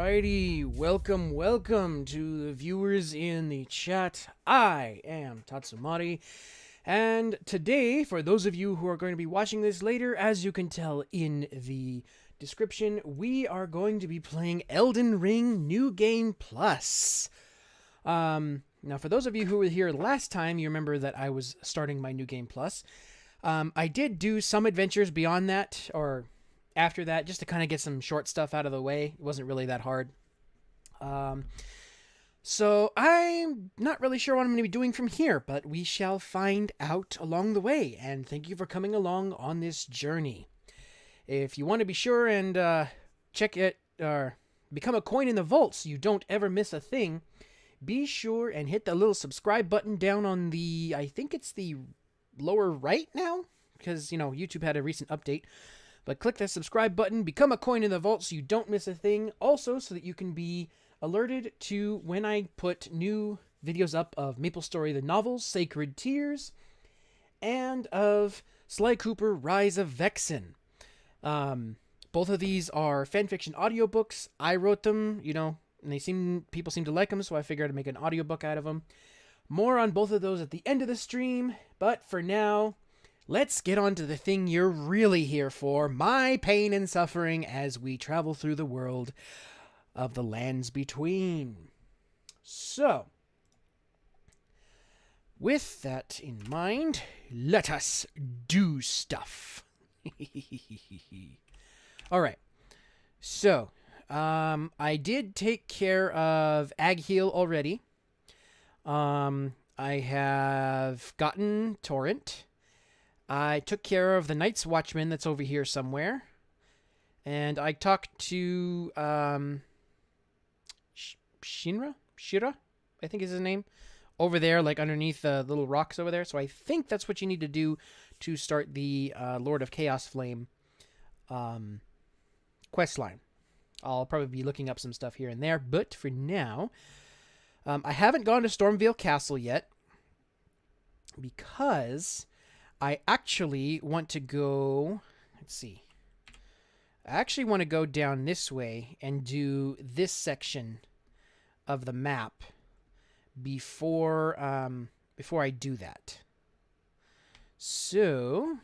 Alrighty, welcome to the viewers in the chat. I am Tatsumari, and today, for those of you who are going to be watching this later, as you can tell in the description, we are going to be playing Elden Ring New Game Plus. Now, for those of you who were here last time, you remember that I was starting my New Game Plus. I did do some adventures beyond that, or after that, just to kind of get some short stuff out of the way. It wasn't really that hard. So I'm not really sure what I'm going to be doing from here, but we shall find out along the way. And thank you for coming along on this journey. If you want to be sure and check it, or become a coin in the vault so you don't ever miss a thing, be sure and hit the little subscribe button down on the, I think it's the lower right now, because, you know, YouTube had a recent update. But click that subscribe button, become a coin in the vault so you don't miss a thing. Also, so that you can be alerted to when I put new videos up of Maplestory the novels, Sacred Tears, and of Sly Cooper, Rise of Vexen. Both of these are fanfiction audiobooks. I wrote them, you know, and people seem to like them, so I figured I'd make an audiobook out of them. More on both of those at the end of the stream, but for now, let's get on to the thing you're really here for, my pain and suffering as we travel through the world of the lands between. So, with that in mind, let us do stuff. Alright, so, I did take care of Agheel already. I have gotten Torrent. I took care of the Night's Watchman that's over here somewhere. And I talked to Shira, I think is his name, over there, like underneath the little rocks over there. So I think that's what you need to do to start the Lord of Chaos Flame quest line. I'll probably be looking up some stuff here and there, but for now, I haven't gone to Stormveil Castle yet because I actually want to go, let's see. I actually want to go down this way and do this section of the map before I do that. So,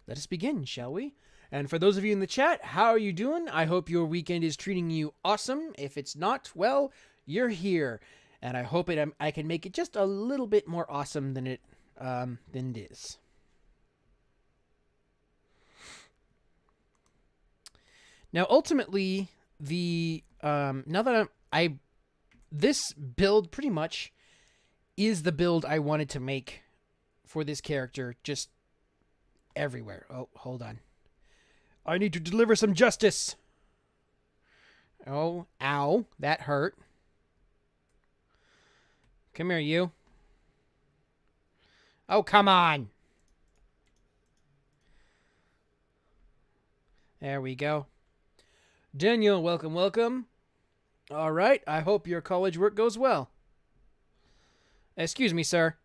let us begin, shall we? And for those of you in the chat, how are you doing? I hope your weekend is treating you awesome. If it's not, well, you're here. And I hope I can make it just a little bit more awesome than it is. Now, ultimately, now that this build pretty much is the build I wanted to make for this character, just everywhere. Oh, hold on. I need to deliver some justice. Oh, ow, that hurt. Come here, you. Oh, come on. There we go. Daniel, welcome. All right, I hope your college work goes well. Excuse me, sir.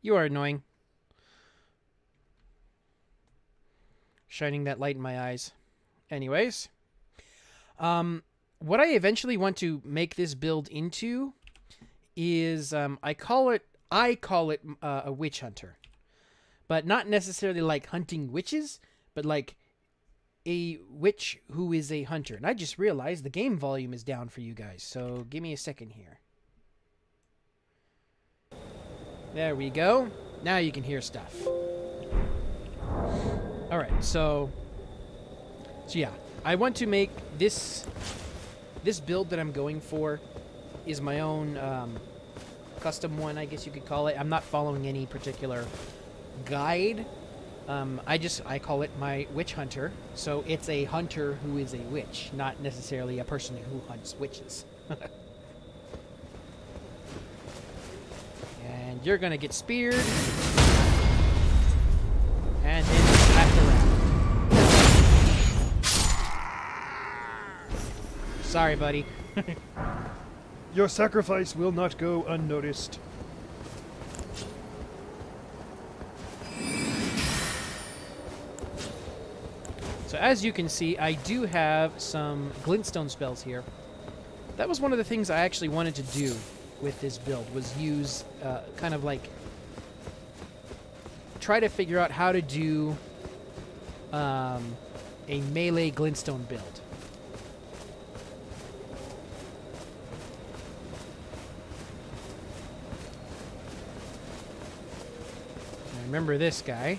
You are annoying. Shining that light in my eyes. Anyways. What I eventually want to make this build into is, I call it a witch hunter, but not necessarily like hunting witches, but like a witch who is a hunter. And I just realized the game volume is down for you guys, so give me a second here. There we go. Now you can hear stuff. Alright, so yeah, I want to make this build that I'm going for is my own custom one, I guess you could call it. I'm not following any particular guide. I call it my witch hunter. So it's a hunter who is a witch, not necessarily a person who hunts witches. And you're gonna get speared and then slapped around. Sorry, buddy. Your sacrifice will not go unnoticed. So as you can see, I do have some glintstone spells here. That was one of the things I actually wanted to do with this build, was use kind of like try to figure out how to do a melee glintstone build. I remember this guy.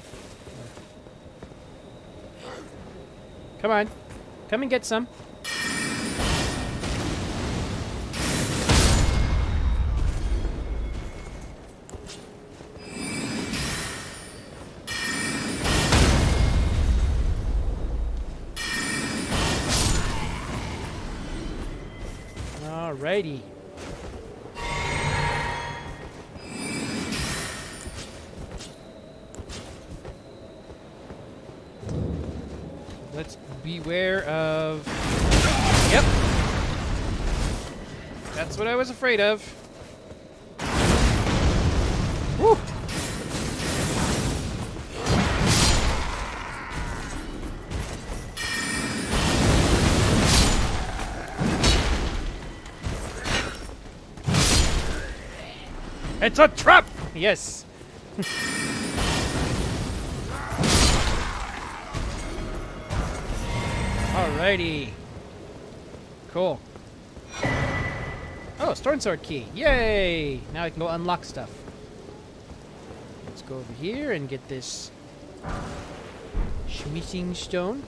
Come on. Come and get some. Alrighty. Let's beware of... Yep. That's what I was afraid of. Woo! It's a trap! Yes. Alrighty. Cool. Oh, Storm Sword key. Yay! Now I can go unlock stuff. Let's go over here and get this Schmitting stone.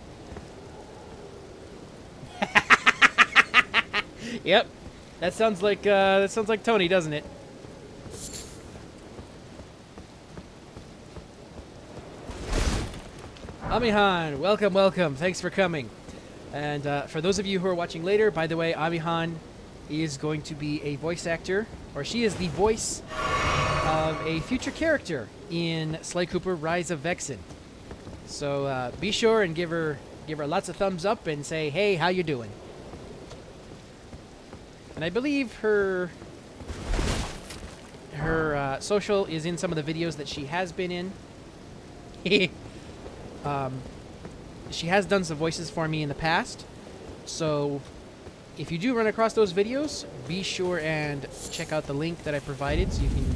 Yep. That sounds like Tony, doesn't it? Amihan, welcome, welcome. Thanks for coming. And for those of you who are watching later, by the way, Amihan is going to be a voice actor, or she is the voice of a future character in Sly Cooper: Rise of Vexen. So be sure and give her lots of thumbs up and say, "Hey, how you doing?" And I believe her social is in some of the videos that she has been in. She has done some voices for me in the past, so if you do run across those videos, be sure and check out the link that I provided so you can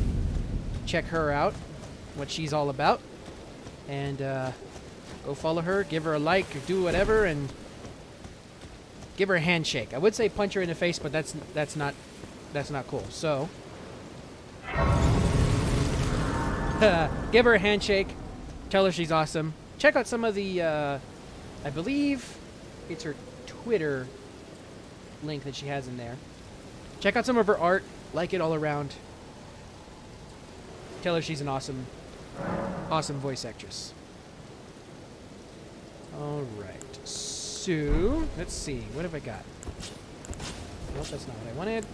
check her out, what she's all about, and go follow her, give her a like, or do whatever, and give her a handshake. I would say punch her in the face, but that's not cool. So give her a handshake, tell her she's awesome. Check out some of the, I believe it's her Twitter link that she has in there. Check out some of her art, like it all around. Tell her she's an awesome voice actress. Alright, so, let's see, what have I got? Nope, that's not what I wanted.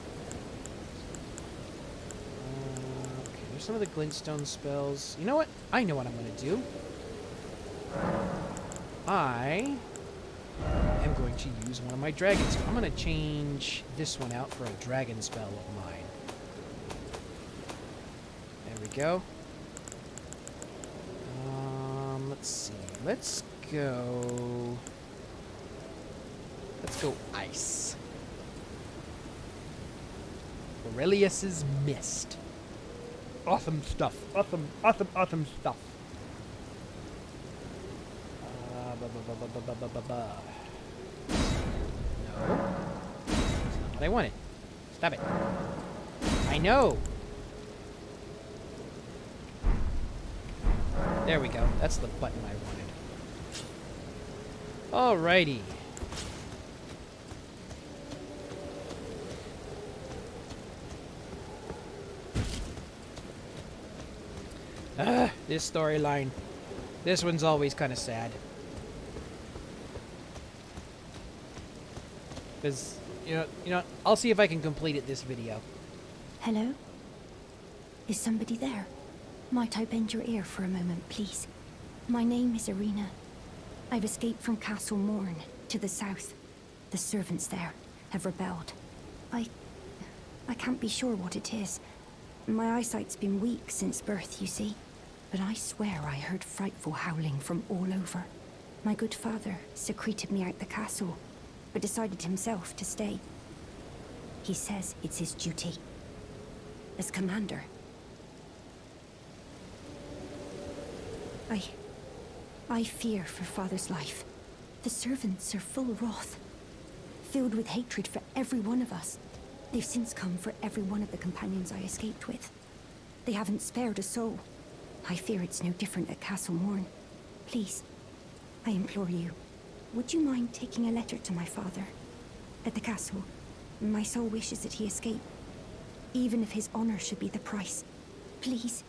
Okay, there's some of the glintstone spells. You know what? I know what I'm going to do. I am going to use one of my dragon spells. I'm going to change this one out for a dragon spell of mine. There we go. Let's see. Let's go ice. Aurelius's Mist. Awesome stuff. Awesome stuff. No. That's not what I wanted. Stop it. I know. There we go. That's the button I wanted. Alrighty. This storyline. This one's always kind of sad. Because, you know, I'll see if I can complete it this video. Hello? Is somebody there? Might I bend your ear for a moment, please? My name is Rhinni. I've escaped from Castle Morn to the south. The servants there have rebelled. I can't be sure what it is. My eyesight's been weak since birth, you see. But I swear I heard frightful howling from all over. My good father secreted me out the castle, but decided himself to stay. He says it's his duty. As commander. I fear for father's life. The servants are full of wrath, filled with hatred for every one of us. They've since come for every one of the companions I escaped with. They haven't spared a soul. I fear it's no different at Castle Morn. Please, I implore you, would you mind taking a letter to my father? At the castle, my soul wishes that he escape, even if his honor should be the price. Please.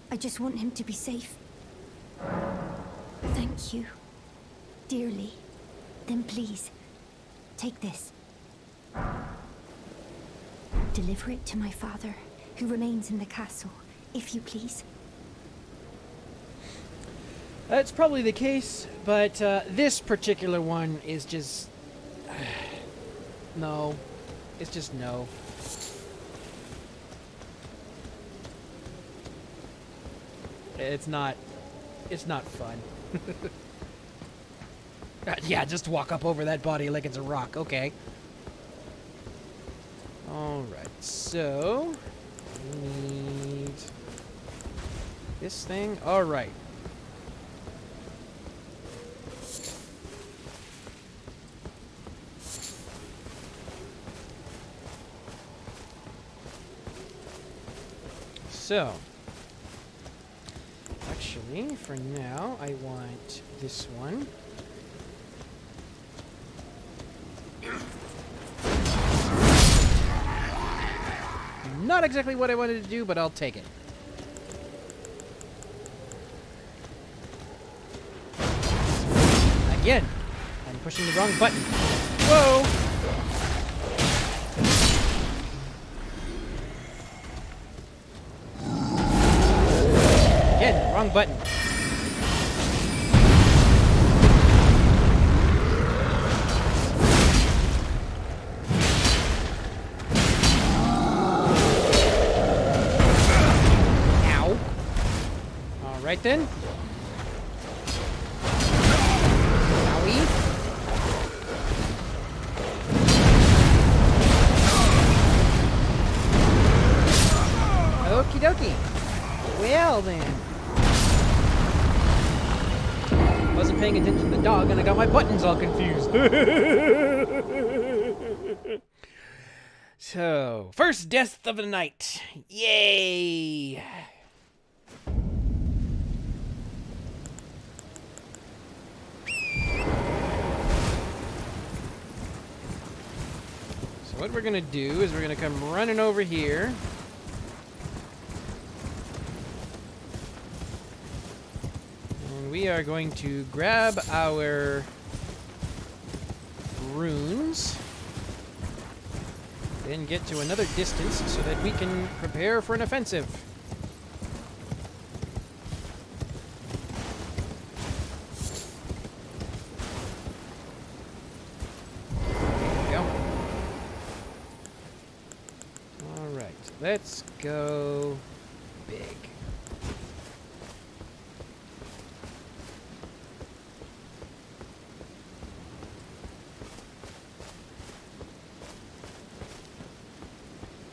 I just want him to be safe. Thank you. Dearly. Then please, take this. Deliver it to my father, who remains in the castle, if you please. That's probably the case, but this particular one is just... no. It's just no. It's not fun. Yeah, just walk up over that body like it's a rock. Okay. Alright, so... we need... this thing? Alright. So... actually, for now, I want this one. Not exactly what I wanted to do, but I'll take it. Again, I'm pushing the wrong button. Whoa! Again, wrong button. Right then. Owie. Okie dokie. Well then. Wasn't paying attention to the dog and I got my buttons all confused. So, first death of the night. Yay! What we're gonna do is we're gonna come running over here. And we are going to grab our runes. Then get to another distance so that we can prepare for an offensive. Let's go big.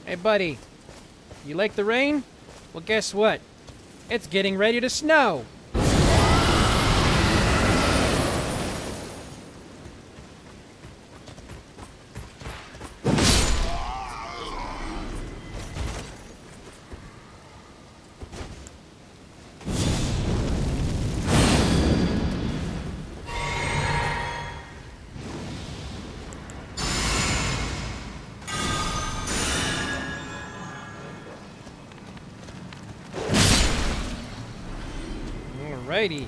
Hey, buddy. You like the rain? Well, guess what? It's getting ready to snow. Alrighty.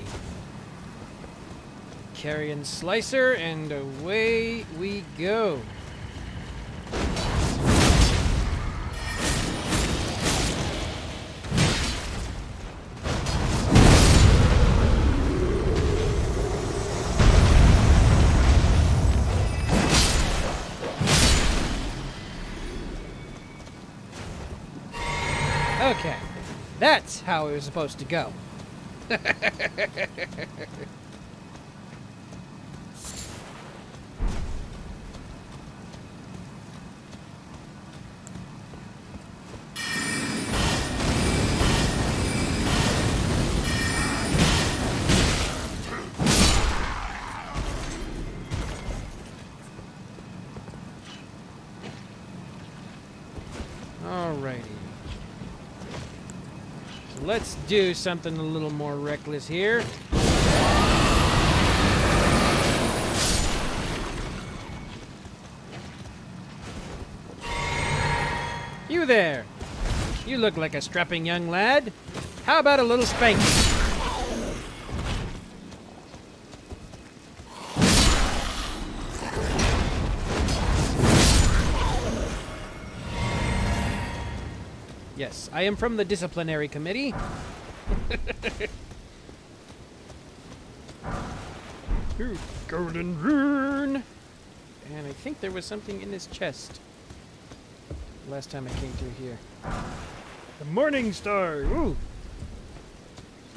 Carrion Slicer, and away we go. Okay, Okay, that's how it was supposed to go. So let's do something a little more reckless here. You there! You look like a strapping young lad. How about a little spanking? Yes, I am from the disciplinary committee. Ooh, golden rune! And I think there was something in this chest last time I came through here. The Morning Star. Ooh.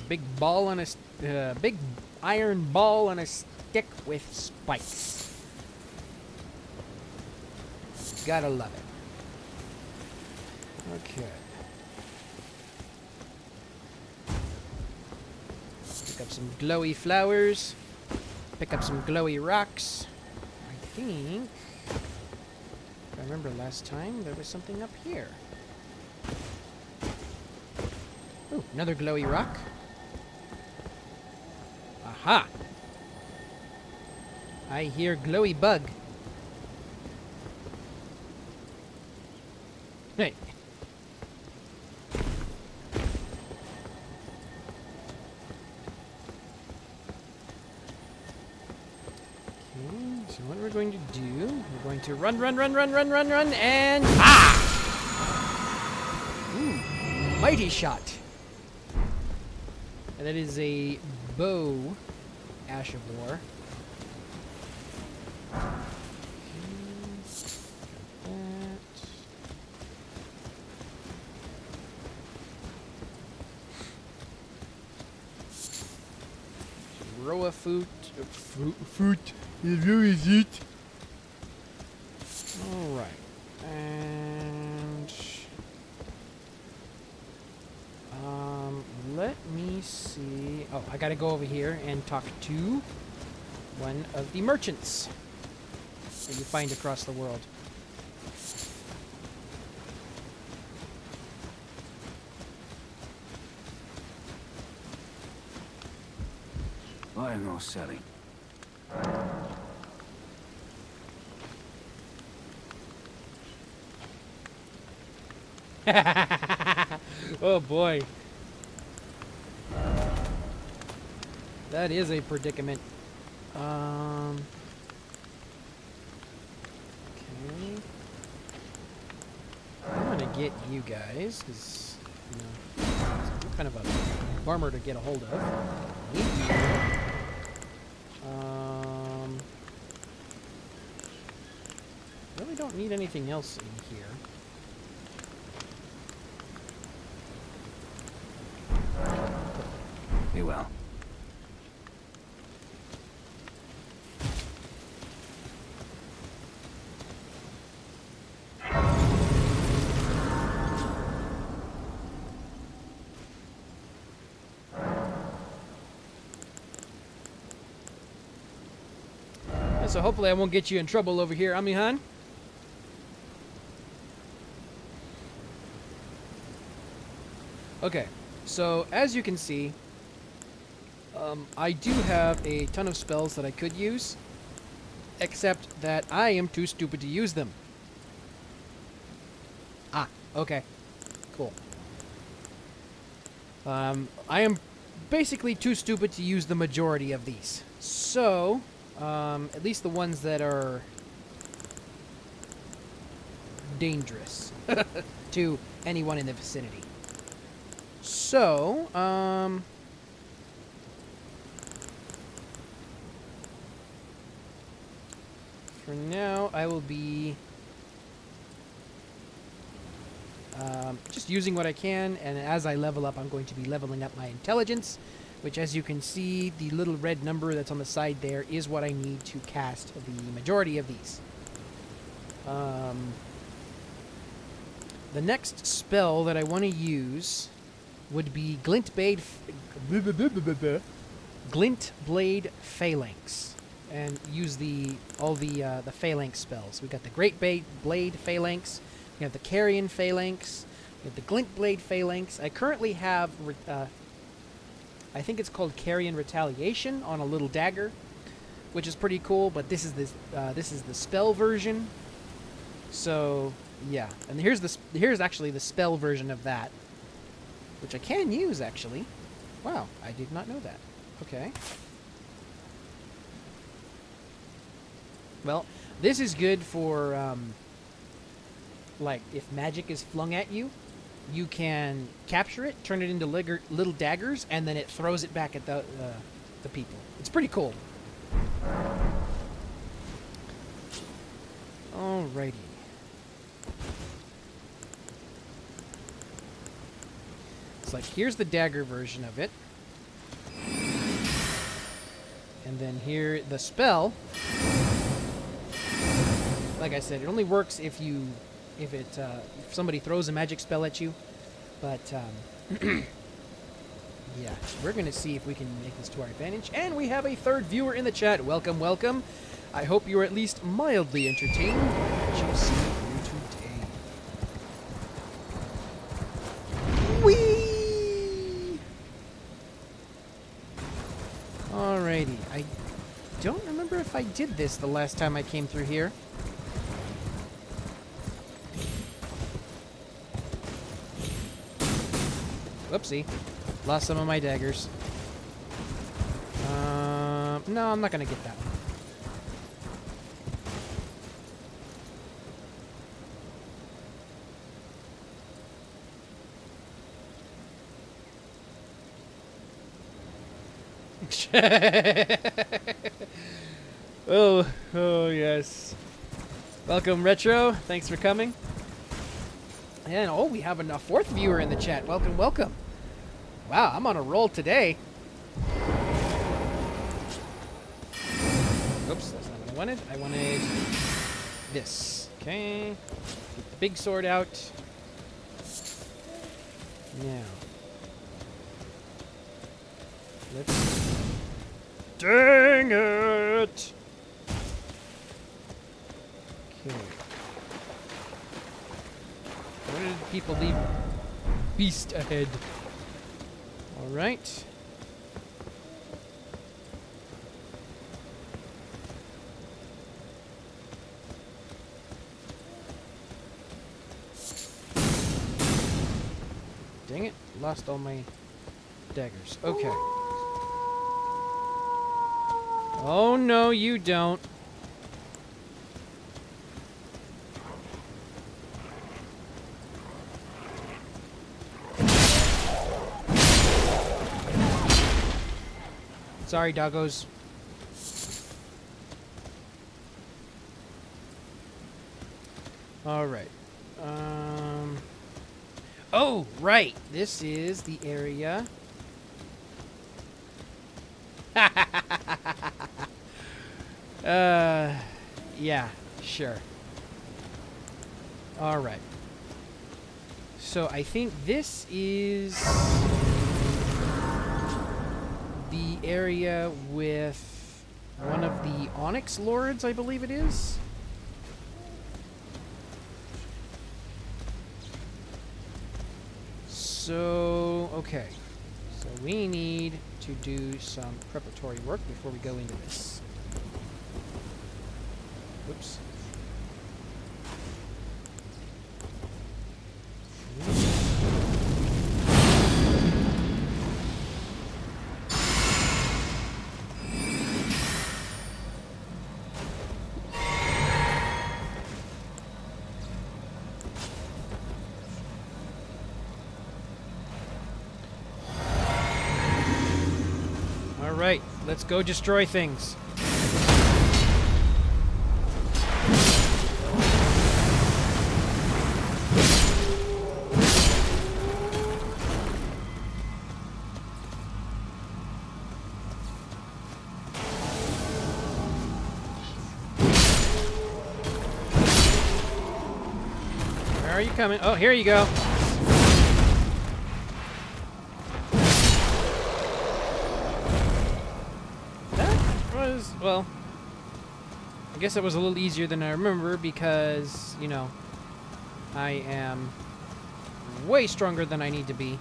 Big ball on a big iron ball on a stick with spikes. Gotta love it. Okay. Pick up some glowy flowers. Pick up some glowy rocks. I think, if I remember last time, there was something up here. Ooh, another glowy rock. Aha! I hear glowy bug. Hey. So what we're going to do, we're going to run, and ooh, mighty shot. And that is a bow, Ash of War. Row of fruit. Alright. And let me see. Oh, I gotta go over here and talk to one of the merchants that you find across the world. Buying or selling? Oh boy. That is a predicament. Okay. I'm gonna get you guys, because, you know, you're kind of a bummer to get a hold of. Need you. Really don't need anything else in here. Be well. So hopefully I won't get you in trouble over here, Amihan. Okay, so as you can see, I do have a ton of spells that I could use, except that I am too stupid to use them. Ah, okay. Cool. I am basically too stupid to use the majority of these. So, at least the ones that are dangerous to anyone in the vicinity. So, for now, I will be just using what I can, and as I level up, I'm going to be leveling up my intelligence, which, as you can see, the little red number that's on the side there is what I need to cast the majority of these. The next spell that I want to use would be Glint Blade Phalanx, and use all the Phalanx spells. We got the Great Blade Phalanx, we have the Carrion Phalanx, We have the Glint Blade Phalanx. I currently have, I think it's called Carrion Retaliation on a little dagger, which is pretty cool. But this is the spell version. So yeah, and here's actually the spell version of that, which I can use actually. Wow, I did not know that. Okay. Well, this is good for like if magic is flung at you, you can capture it, turn it into little daggers, and then it throws it back at the people. It's pretty cool. Alrighty. It's like here's the dagger version of it, and then here the spell. Like I said, it only works if somebody throws a magic spell at you. But yeah, we're gonna see if we can make this to our advantage. And we have a third viewer in the chat. Welcome, welcome. I hope you are at least mildly entertained. What you see you today. Whee! Alrighty, I don't remember if I did this the last time I came through here. Whoopsie. Lost some of my daggers. No, I'm not gonna get that one. Oh yes. Welcome, Retro. Thanks for coming. And we have a fourth viewer in the chat. Welcome, welcome. Wow, I'm on a roll today. Oops, that's not what I wanted. I wanted this. Okay. Get the big sword out. Now. Let's... Dang it! Okay. Where did people leave? Beast ahead. Alright. Dang it. Lost all my daggers. Okay. Oh no, you don't. Sorry, doggos. All right. Oh, right. This is the area. Yeah, sure. All right. So I think this is the area with one of the Onyx Lords, I believe it is. So, okay. So we need to do some preparatory work before we go into this. Whoops. All right, let's go destroy things. Where are you coming? Oh, here you go. Well, I guess it was a little easier than I remember because, you know, I am way stronger than I need to be.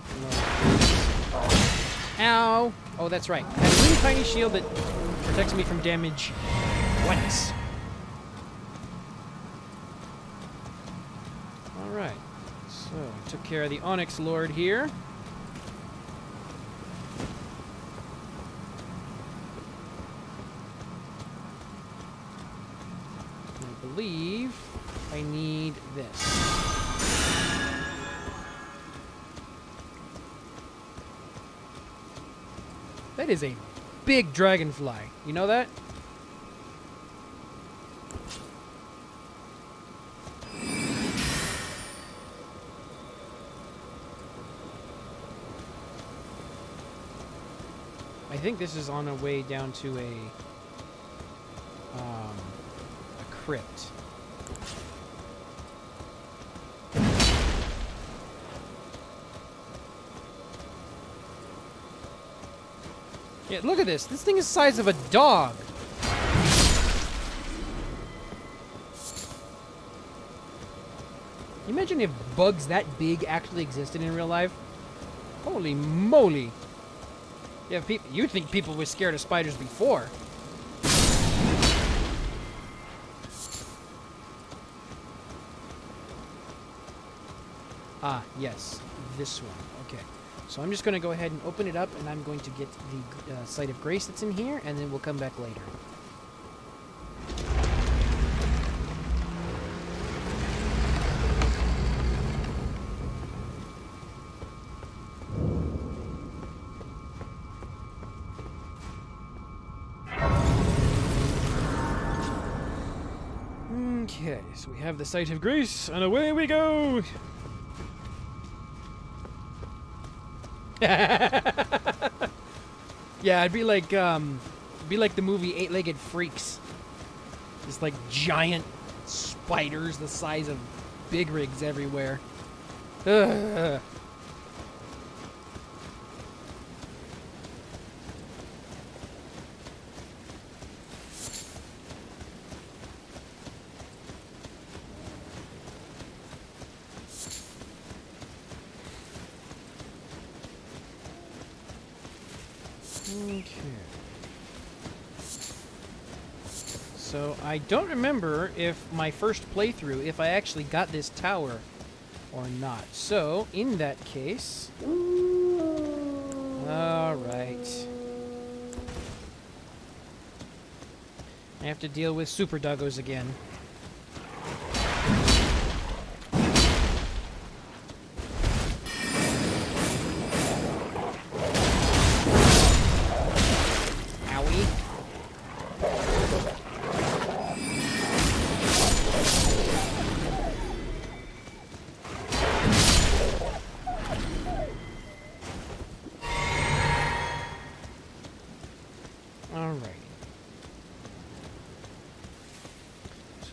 Ow! Oh, that's right. I have a really tiny shield that protects me from damage once. Alright. So, I took care of the Onyx Lord here. I believe I need this. That is a big dragonfly. You know that? I think this is on a way down to a crypt. Yeah, look at this. This thing is the size of a dog. Can you imagine if bugs that big actually existed in real life? Holy moly. Yeah, you'd think people were scared of spiders before. Ah, yes. This one. Okay. So I'm just going to go ahead and open it up, and I'm going to get the Site of Grace that's in here, and then we'll come back later. Okay, so we have the Site of Grace, and away we go! Yeah, it'd be like the movie Eight-Legged Freaks. Just like giant spiders the size of big rigs everywhere. Ugh. Okay. So I don't remember if my first playthrough, if I actually got this tower or not. So, in that case... Alright. I have to deal with super doggos again.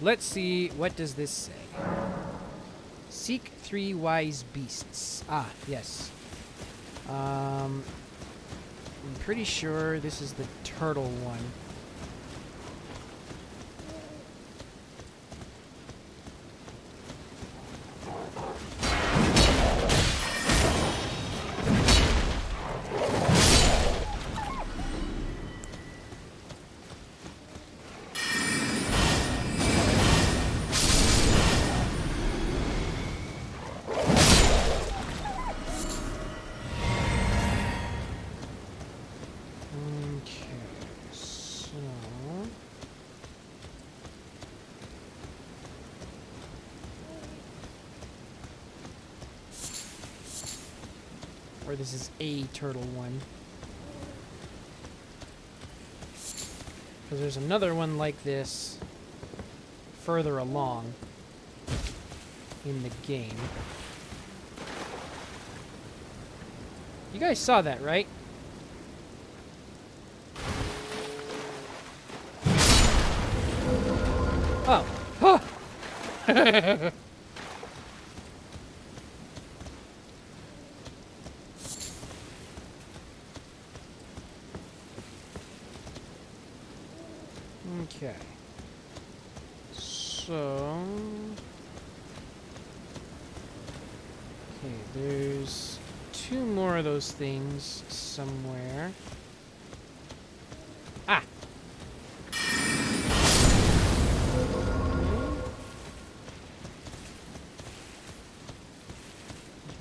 Let's see, what does this say? Seek 3 wise beasts. Ah, yes. I'm pretty sure this is the turtle one. Or this is a turtle one. Because there's another one like this further along in the game. You guys saw that, right? Oh. Huh. Okay. So... Okay, there's 2 more of those things somewhere. Ah!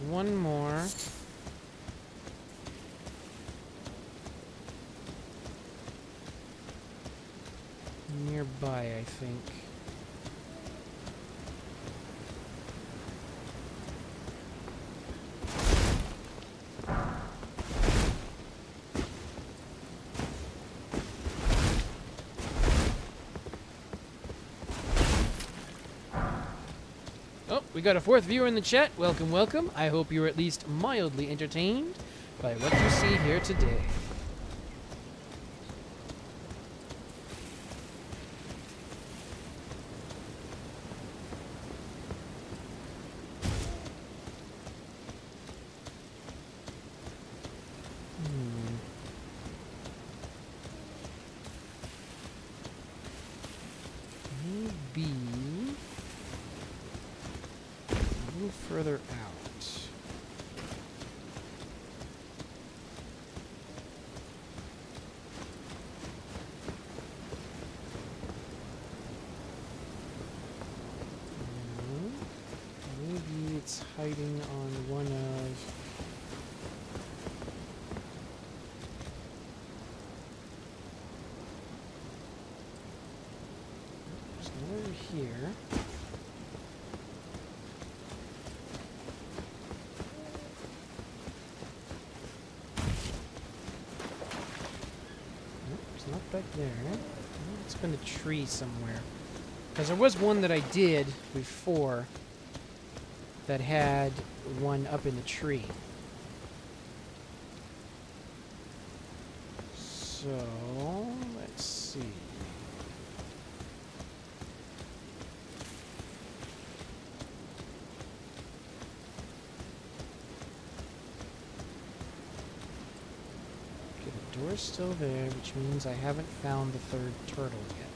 One more. Nearby, I think. Oh, we got a 4th viewer in the chat. Welcome, welcome. I hope you're at least mildly entertained by what you see here today. Maybe a little further out. Maybe it's hiding on one of... There's one over here. Nope, it's not back there. It's been a tree somewhere. Because there was one that I did before that had one up in the tree. So, let's see. Okay, the door's still there, which means I haven't found the 3rd turtle yet.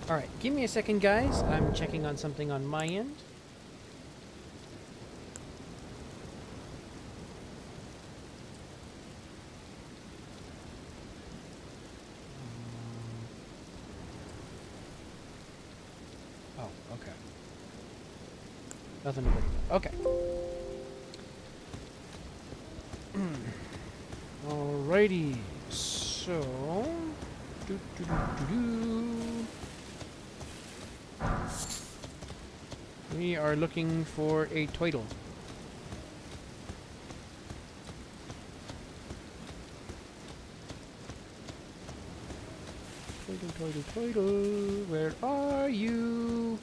Alright, give me a second, guys. I'm checking on something on my end. Oh, okay. Nothing to worry about. Okay. Alrighty. So... We are looking for a turtle. Turtle, where are you?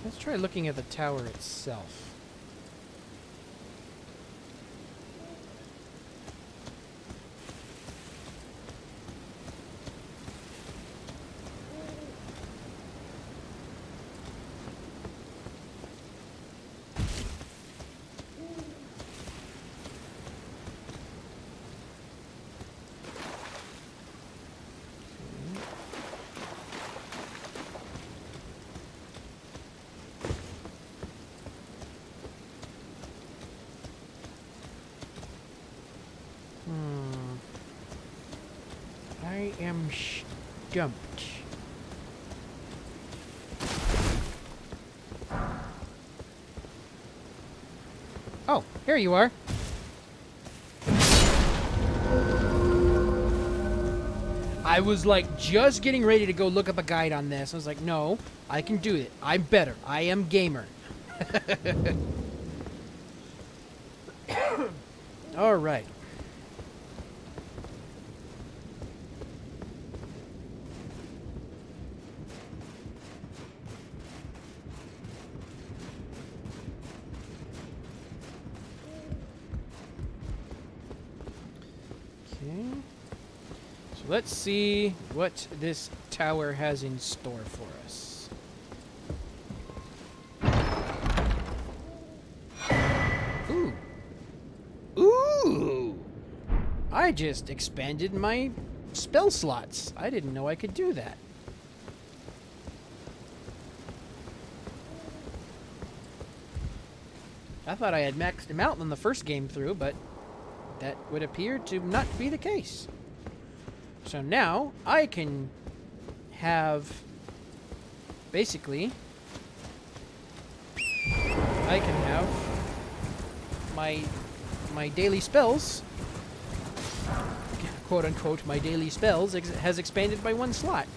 Let's try looking at the tower itself. am stumped. Oh, here you are. I was like just getting ready to go look up a guide on this. I was like, no, I can do it. I'm better. I am gamer. All right. Okay. So let's see what this tower has in store for us. Ooh. Ooh! I just expanded my spell slots. I didn't know I could do that. I thought I had maxed him out on the first game through, but that would appear to not be the case. So now I can have basically I can have my daily spells, quote unquote, my daily spells has expanded by 1 slot.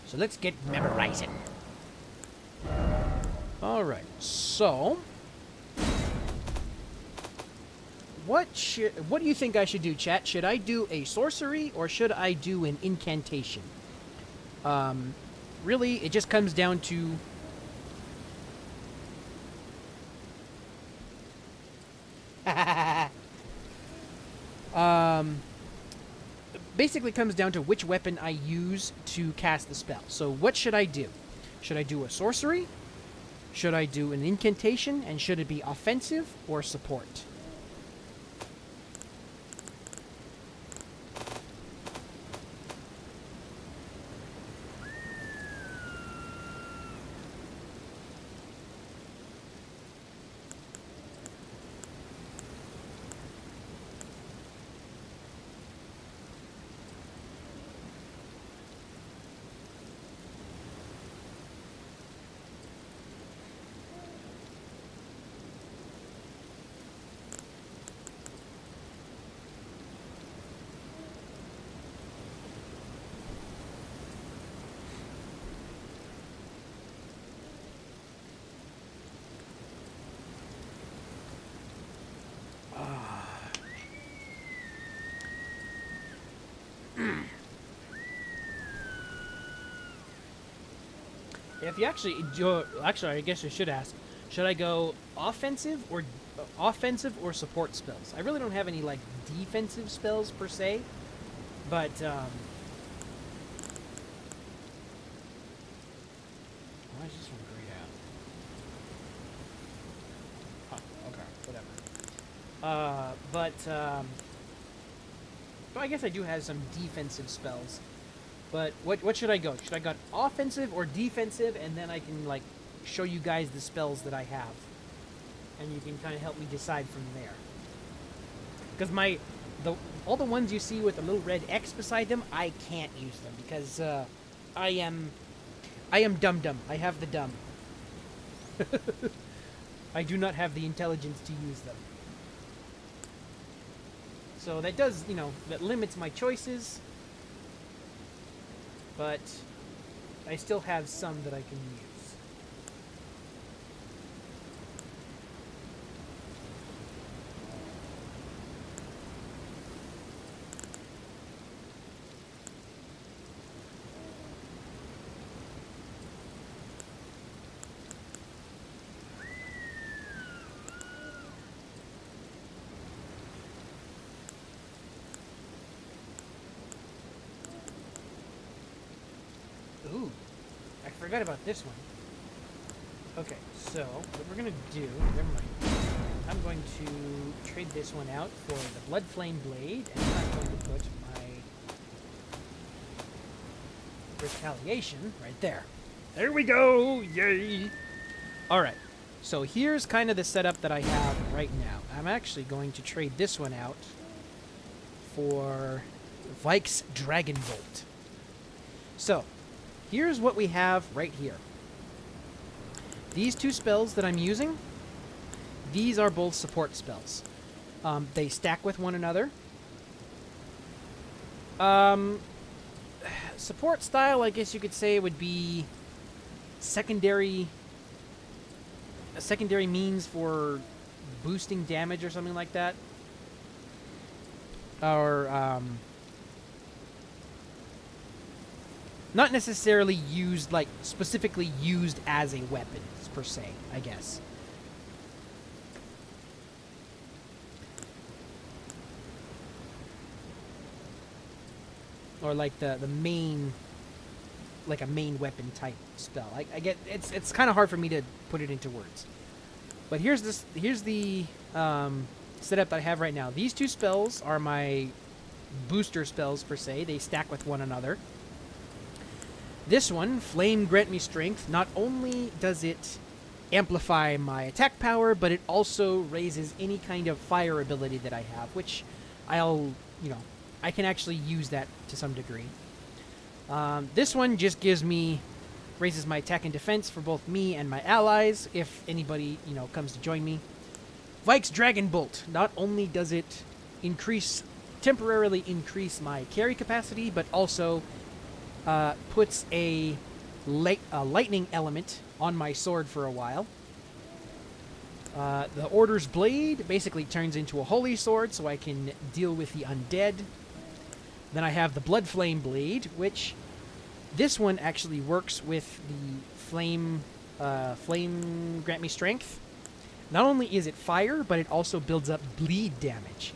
So let's get memorizing. All right, so what do you think I should do, chat? Should I do a sorcery or should I do an incantation? Really, it just comes down to basically comes down to which weapon I use to cast the spell. So what should I do? Should I do a sorcery? Should I do an incantation? And should it be offensive or support? If you actually do, actually, I guess I should ask: should I go offensive or support spells? I really don't have any like defensive spells per se, but why is this one grayed out? Huh, okay, whatever. But I guess I do have some defensive spells. But what should I go? Should I go offensive or defensive, and then I can like show you guys the spells that I have, and you can kind of help me decide from there. Because all the ones you see with the little red X beside them, I can't use them because I am dumb. I have the dumb. I do not have the intelligence to use them. So that does, that limits my choices. But I still have some that I can use. Ooh, I forgot about this one. Okay, so what we're gonna do, never mind. I'm going to trade this one out for the Blood Flame Blade, and then I'm going to put my Retaliation right there. There we go! Yay! Alright, So here's kind of the setup that I have right now. I'm actually going to trade this one out for Vike's Dragon Bolt. So, here's what we have right here. These two spells that I'm using, these are both support spells. They stack with one another. Support style, I guess you could say, would be a secondary means for boosting damage or something like that. Or, not necessarily used, like, specifically used as a weapon, per se, I guess. Or like the main, like a main weapon type spell. I get it's kind of hard for me to put it into words. But here's the setup that I have right now. These two spells are my booster spells per se. They stack with one another. This one, Flame Grant Me Strength, not only does it amplify my attack power, but it also raises any kind of fire ability that I have, which I can actually use that to some degree. This one just raises my attack and defense for both me and my allies, if anybody, comes to join me. Vike's Dragon Bolt, not only does it temporarily increase my carry capacity, but also puts a lightning element on my sword for a while. The Order's Blade basically turns into a holy sword, so I can deal with the undead. Then I have the Blood Flame Blade, which this one actually works with the Flame Grant Me Strength. Not only is it fire, but it also builds up bleed damage,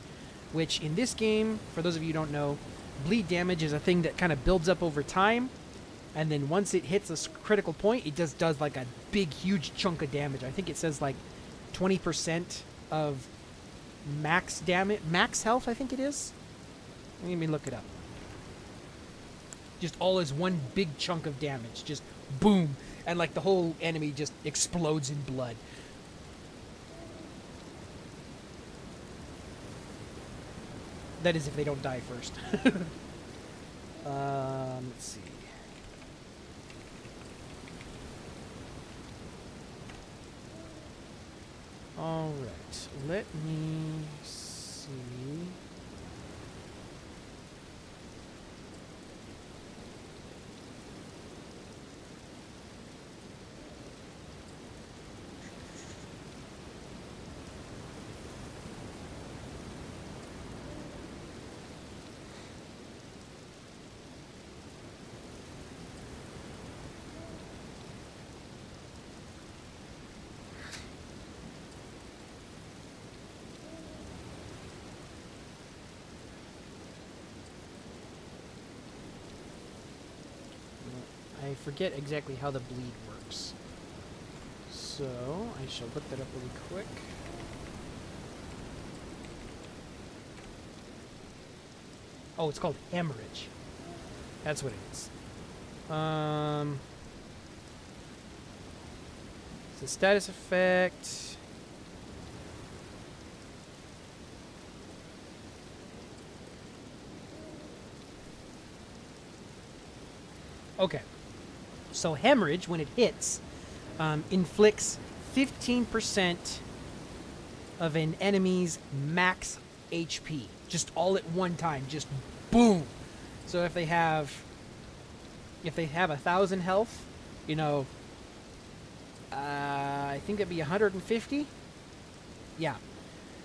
which in this game, for those of you who don't know, bleed damage is a thing that kind of builds up over time, and then once it hits a critical point, it just does like a big, huge chunk of damage. I think it says like 20% of max health, I think it is. Let me look it up. Just all as one big chunk of damage. Just boom. And like the whole enemy just explodes in blood. That is if they don't die first. Let's see. Alright. Let me see. I forget exactly how the bleed works. So, I shall look that up really quick. Oh, it's called hemorrhage. That's what it is. It's a status effect. Okay. So hemorrhage, when it hits, inflicts 15% of an enemy's max HP. Just all at one time. Just boom. So if they have 1,000 health, I think that'd be 150. Yeah.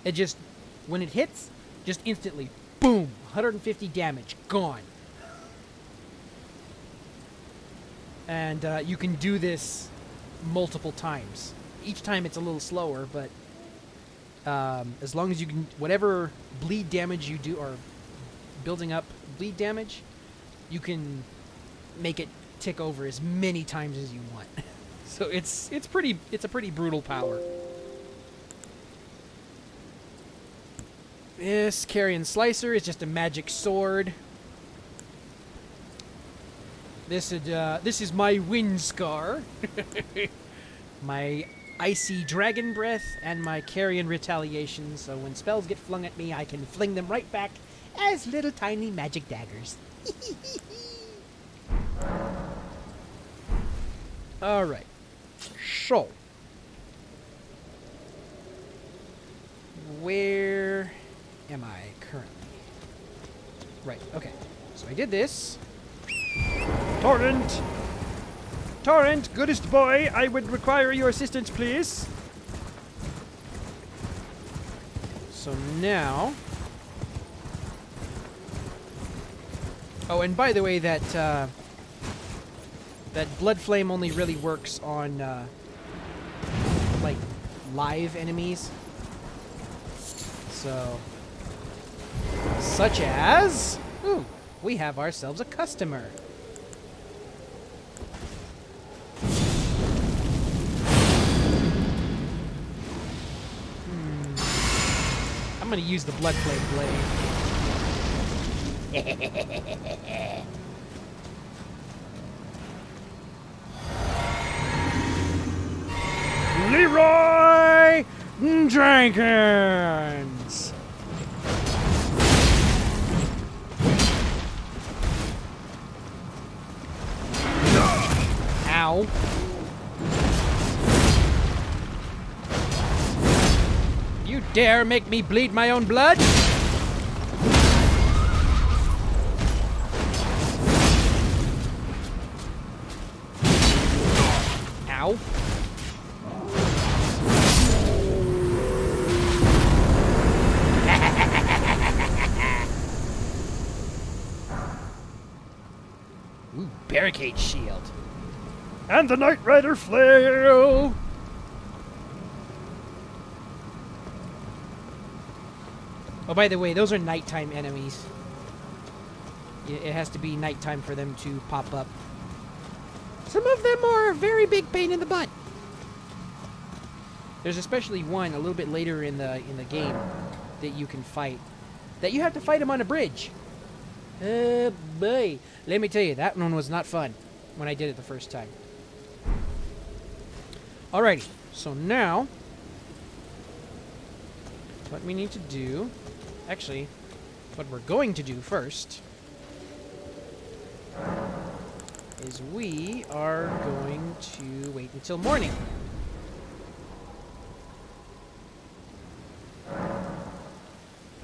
It just, when it hits, just instantly, boom, 150 damage, gone. And you can do this multiple times. Each time it's a little slower, but as long as you can, whatever bleed damage you do, or building up bleed damage, you can make it tick over as many times as you want. So it's a pretty brutal power. This Carrion Slicer is just a magic sword. This is my wind scar. My icy dragon breath and my carrion retaliation, so when spells get flung at me, I can fling them right back as little tiny magic daggers. Alright. So. Where am I currently? Right, okay. So I did this. Torrent! Torrent, goodest boy, I would require your assistance, please. So now... Oh, and by the way, that blood flame only really works on, like, live enemies. So... Such as... Ooh, we have ourselves a customer. I'm gonna use the blood flame blade. Leroy Jenkins! Ow. You dare make me bleed my own blood? Ow. Ooh, barricade shield. And the Knight Rider flail! Oh, by the way, those are nighttime enemies. It has to be nighttime for them to pop up. Some of them are a very big pain in the butt. There's especially one a little bit later in the game that you can fight. That you have to fight him on a bridge. Boy. Let me tell you, that one was not fun when I did it the first time. Alrighty, so now what we need to do, actually, what we're going to do first is we are going to wait until morning.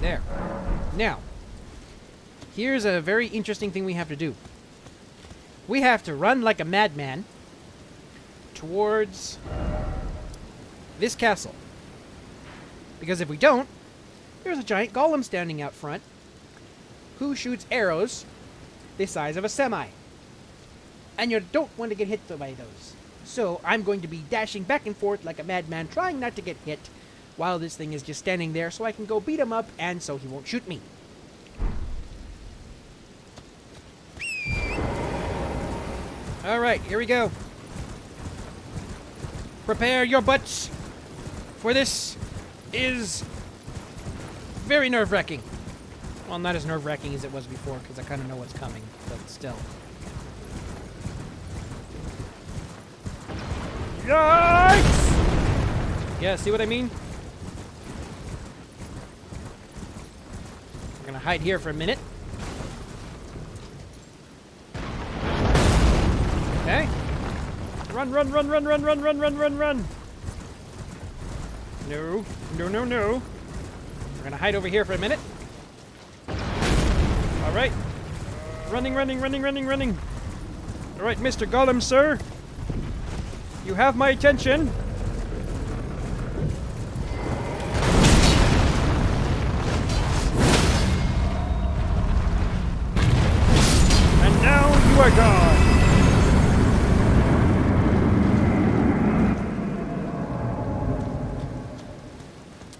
There. Now, here's a very interesting thing we have to do. We have to run like a madman towards this castle. Because if we don't, there's a giant golem standing out front who shoots arrows the size of a semi. And you don't want to get hit by those. So I'm going to be dashing back and forth like a madman, trying not to get hit, while this thing is just standing there so I can go beat him up and so he won't shoot me. Alright, here we go. Prepare your butts, for this is very nerve-wracking. Well, not as nerve-wracking as it was before, because I kind of know what's coming, but still. Yikes! Yeah, see what I mean? We're gonna hide here for a minute. Okay. Run, run, run, run, run, run, run, run, run, run! No, no, no, no. We're gonna hide over here for a minute. Alright. Running, running, running, running, running. Alright, Mr. Golem, sir. You have my attention. And now you are gone.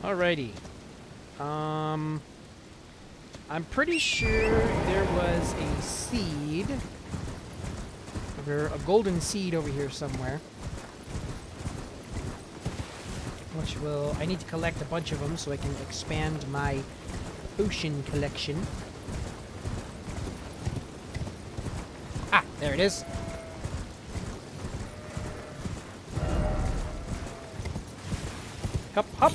Alrighty. I'm pretty sure there was a seed, or a golden seed over here somewhere, which will, I need to collect a bunch of them so I can expand my potion collection. Ah, there it is. Hop, hop.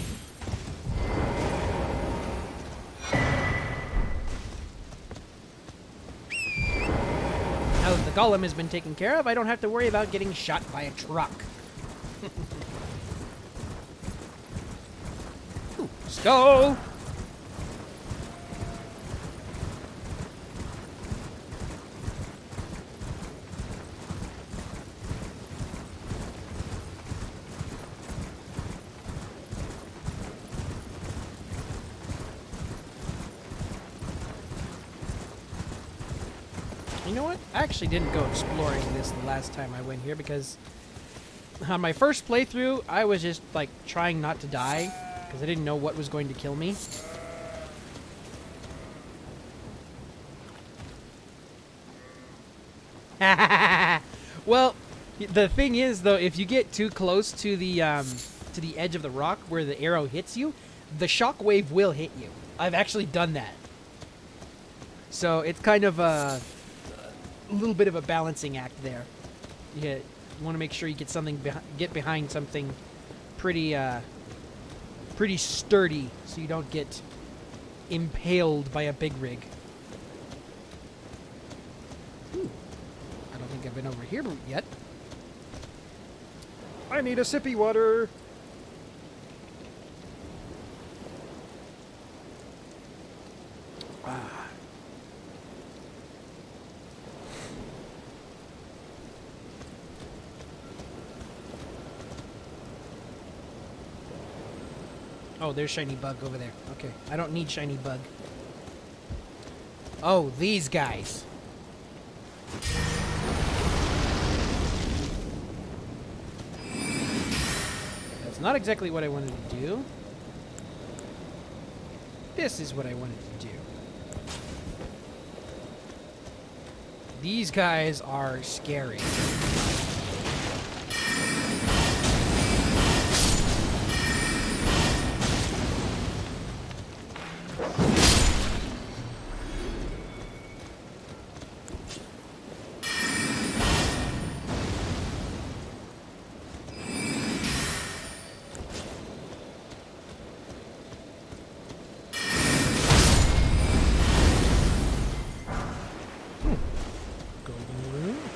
Now that the golem has been taken care of, I don't have to worry about getting shot by a truck. Ooh, skull! You know what? I actually didn't go exploring this the last time I went here because on my first playthrough, I was just like trying not to die because I didn't know what was going to kill me. Well, the thing is though, if you get too close to the edge of the rock where the arrow hits you, the shockwave will hit you. I've actually done that. So it's kind of a little bit of a balancing act there. You want to make sure you get something get behind something pretty pretty sturdy so you don't get impaled by a big rig. Ooh, I don't think I've been over here yet. I need a sippy water. Oh, there's shiny bug over there. Okay, I don't need shiny bug. Oh, these guys. That's not exactly what I wanted to do. This is what I wanted to do. These guys are scary.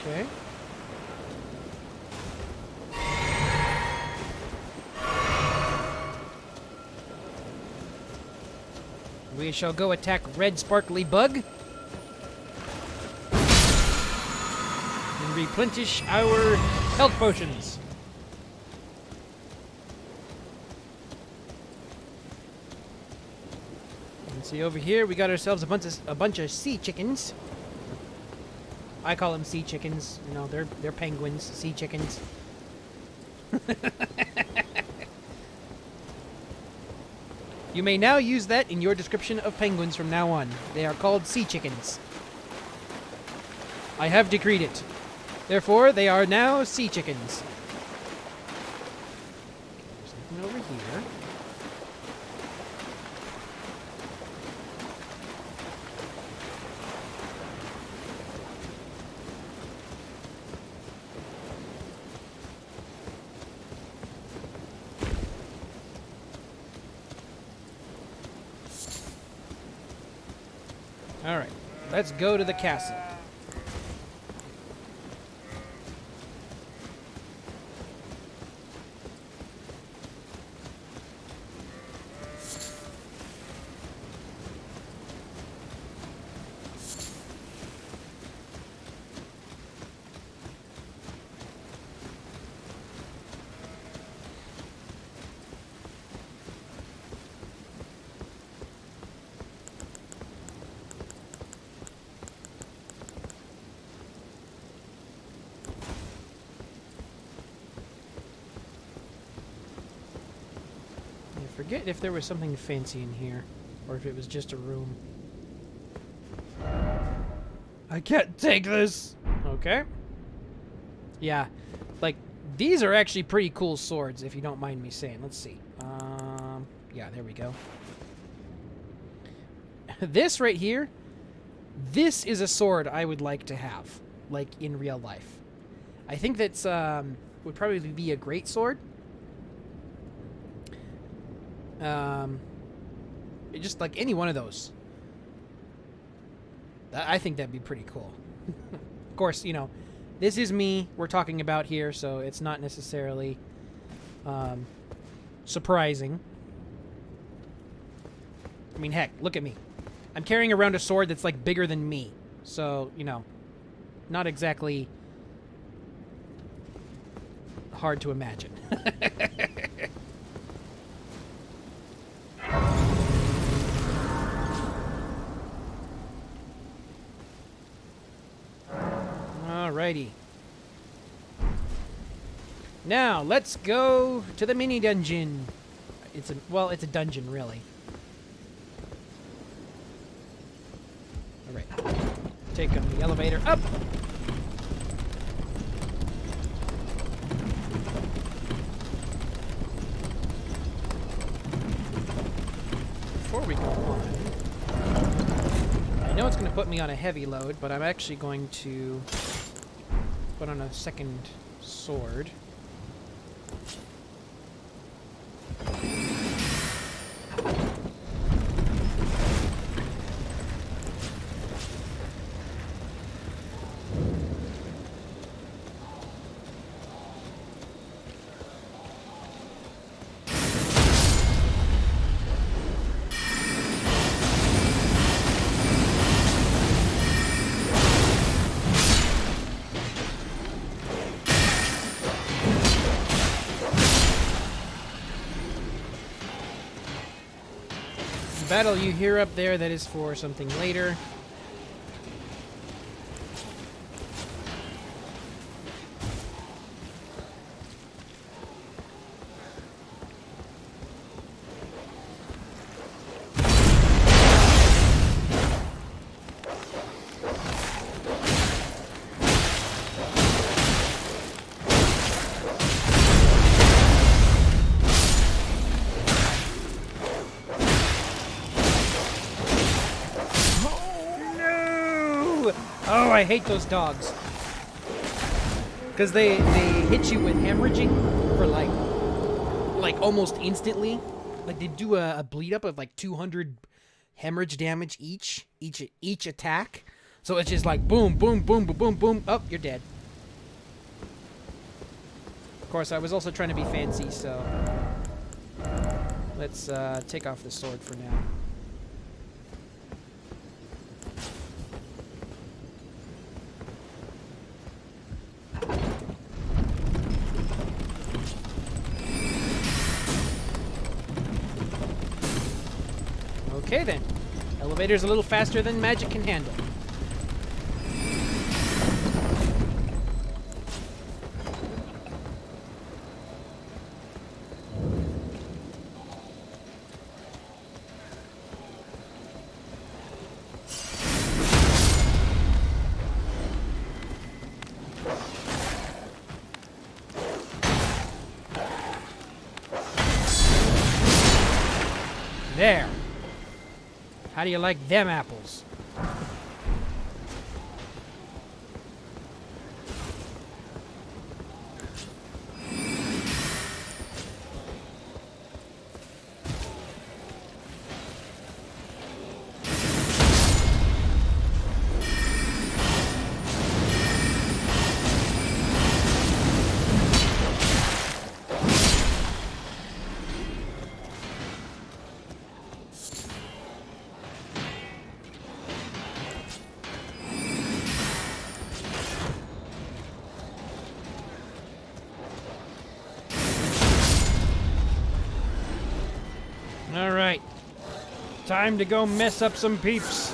Okay. We shall go attack red sparkly bug. And replenish our health potions. And see over here, we got ourselves a bunch of sea chickens. I call them sea chickens. You know, they're penguins, sea chickens. You may now use that in your description of penguins from now on. They are called sea chickens. I have decreed it. Therefore, they are now sea chickens. There's something over here. Alright, let's go to the castle. I forget if there was something fancy in here, or if it was just a room. I can't take this! Okay. Yeah, like, these are actually pretty cool swords, if you don't mind me saying. Let's see. Yeah, there we go. This right here, this is a sword I would like to have, like, in real life. I think that's, would probably be a great sword. Just like any one of those. I think that'd be pretty cool. Of course, you know, this is me we're talking about here, so it's not necessarily surprising. I mean, heck, look at me. I'm carrying around a sword that's like bigger than me. So, you know, not exactly hard to imagine. Alrighty. Now, let's go to the mini dungeon. It's a dungeon, really. Alright. Take the elevator up. Before we go on, I know it's going to put me on a heavy load, but I'm actually going to put on a second sword. Battle you hear up there, that is for something later. Oh, I hate those dogs. Because they hit you with hemorrhaging for like almost instantly. Like they do a bleed up of like 200 hemorrhage damage each attack. So it's just like boom, boom, boom, boom, boom, boom. Oh, you're dead. Of course, I was also trying to be fancy, so let's take off the sword for now. Okay then. Elevator's a little faster than magic can handle. There. How do you like them apples? Alright. Time to go mess up some peeps.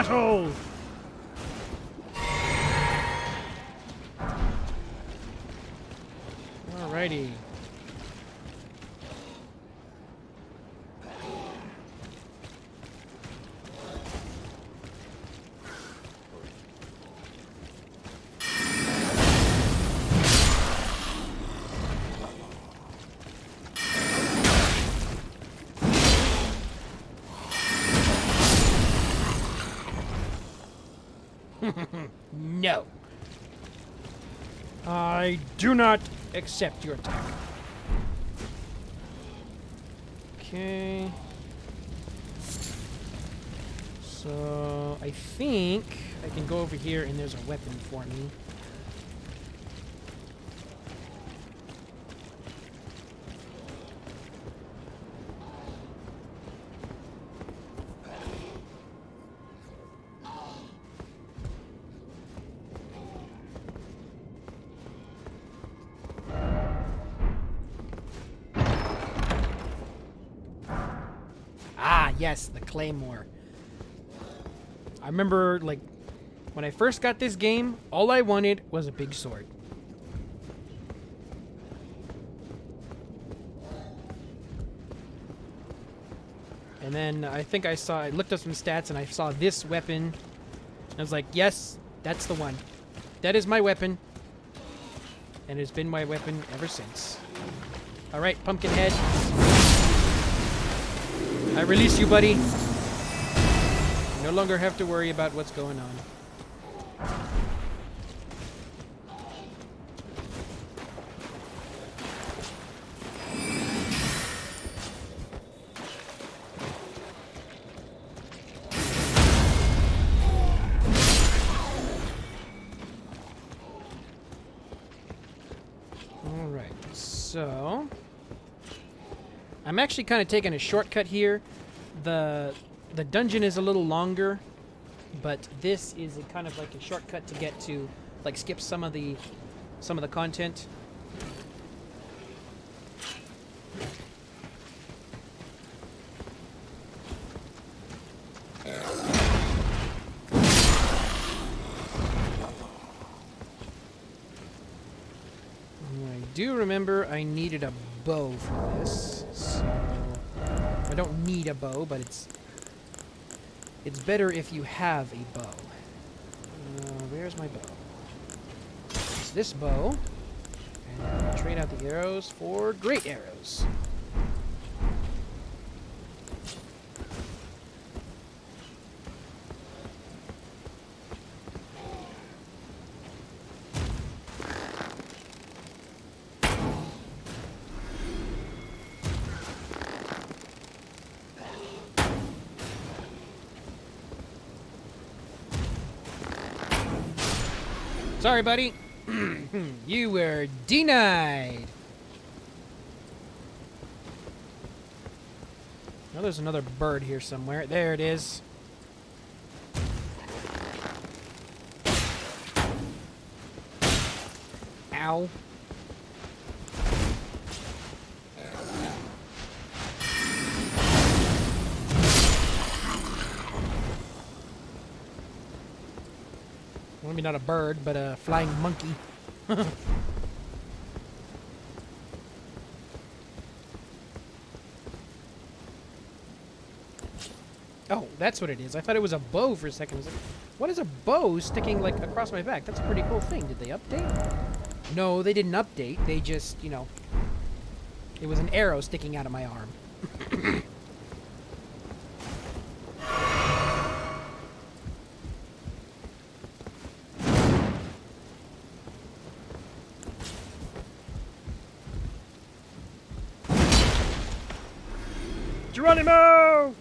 asshole! Alrighty. No. I do not accept your attack. Okay. So, I think I can go over here and there's a weapon for me. Ah, yes, the claymore. I remember, like, when I first got this game, all I wanted was a big sword. And then I think I looked up some stats and I saw this weapon. I was like, yes, that's the one. That is my weapon. And it's been my weapon ever since. Alright, Pumpkinhead. I release you, buddy. You no longer have to worry about what's going on. Alright, so I'm actually kind of taking a shortcut here. The dungeon is a little longer, but this is a kind of like a shortcut to get to, like, skip some of the content. I do remember I needed a bow for this, so I don't need a bow, but it's better if you have a bow. Where's my bow? It's this bow, and I'll trade out the arrows for great arrows. Sorry, buddy. You were denied. Oh, there's another bird here somewhere. There it is. Ow. Well, maybe not a bird, but a flying monkey. Oh, that's what it is. I thought it was a bow for a second. I was like, what is a bow sticking, like, across my back? That's a pretty cool thing. Did they update? No, they didn't update. They just, you know, it was an arrow sticking out of my arm. Geronimo!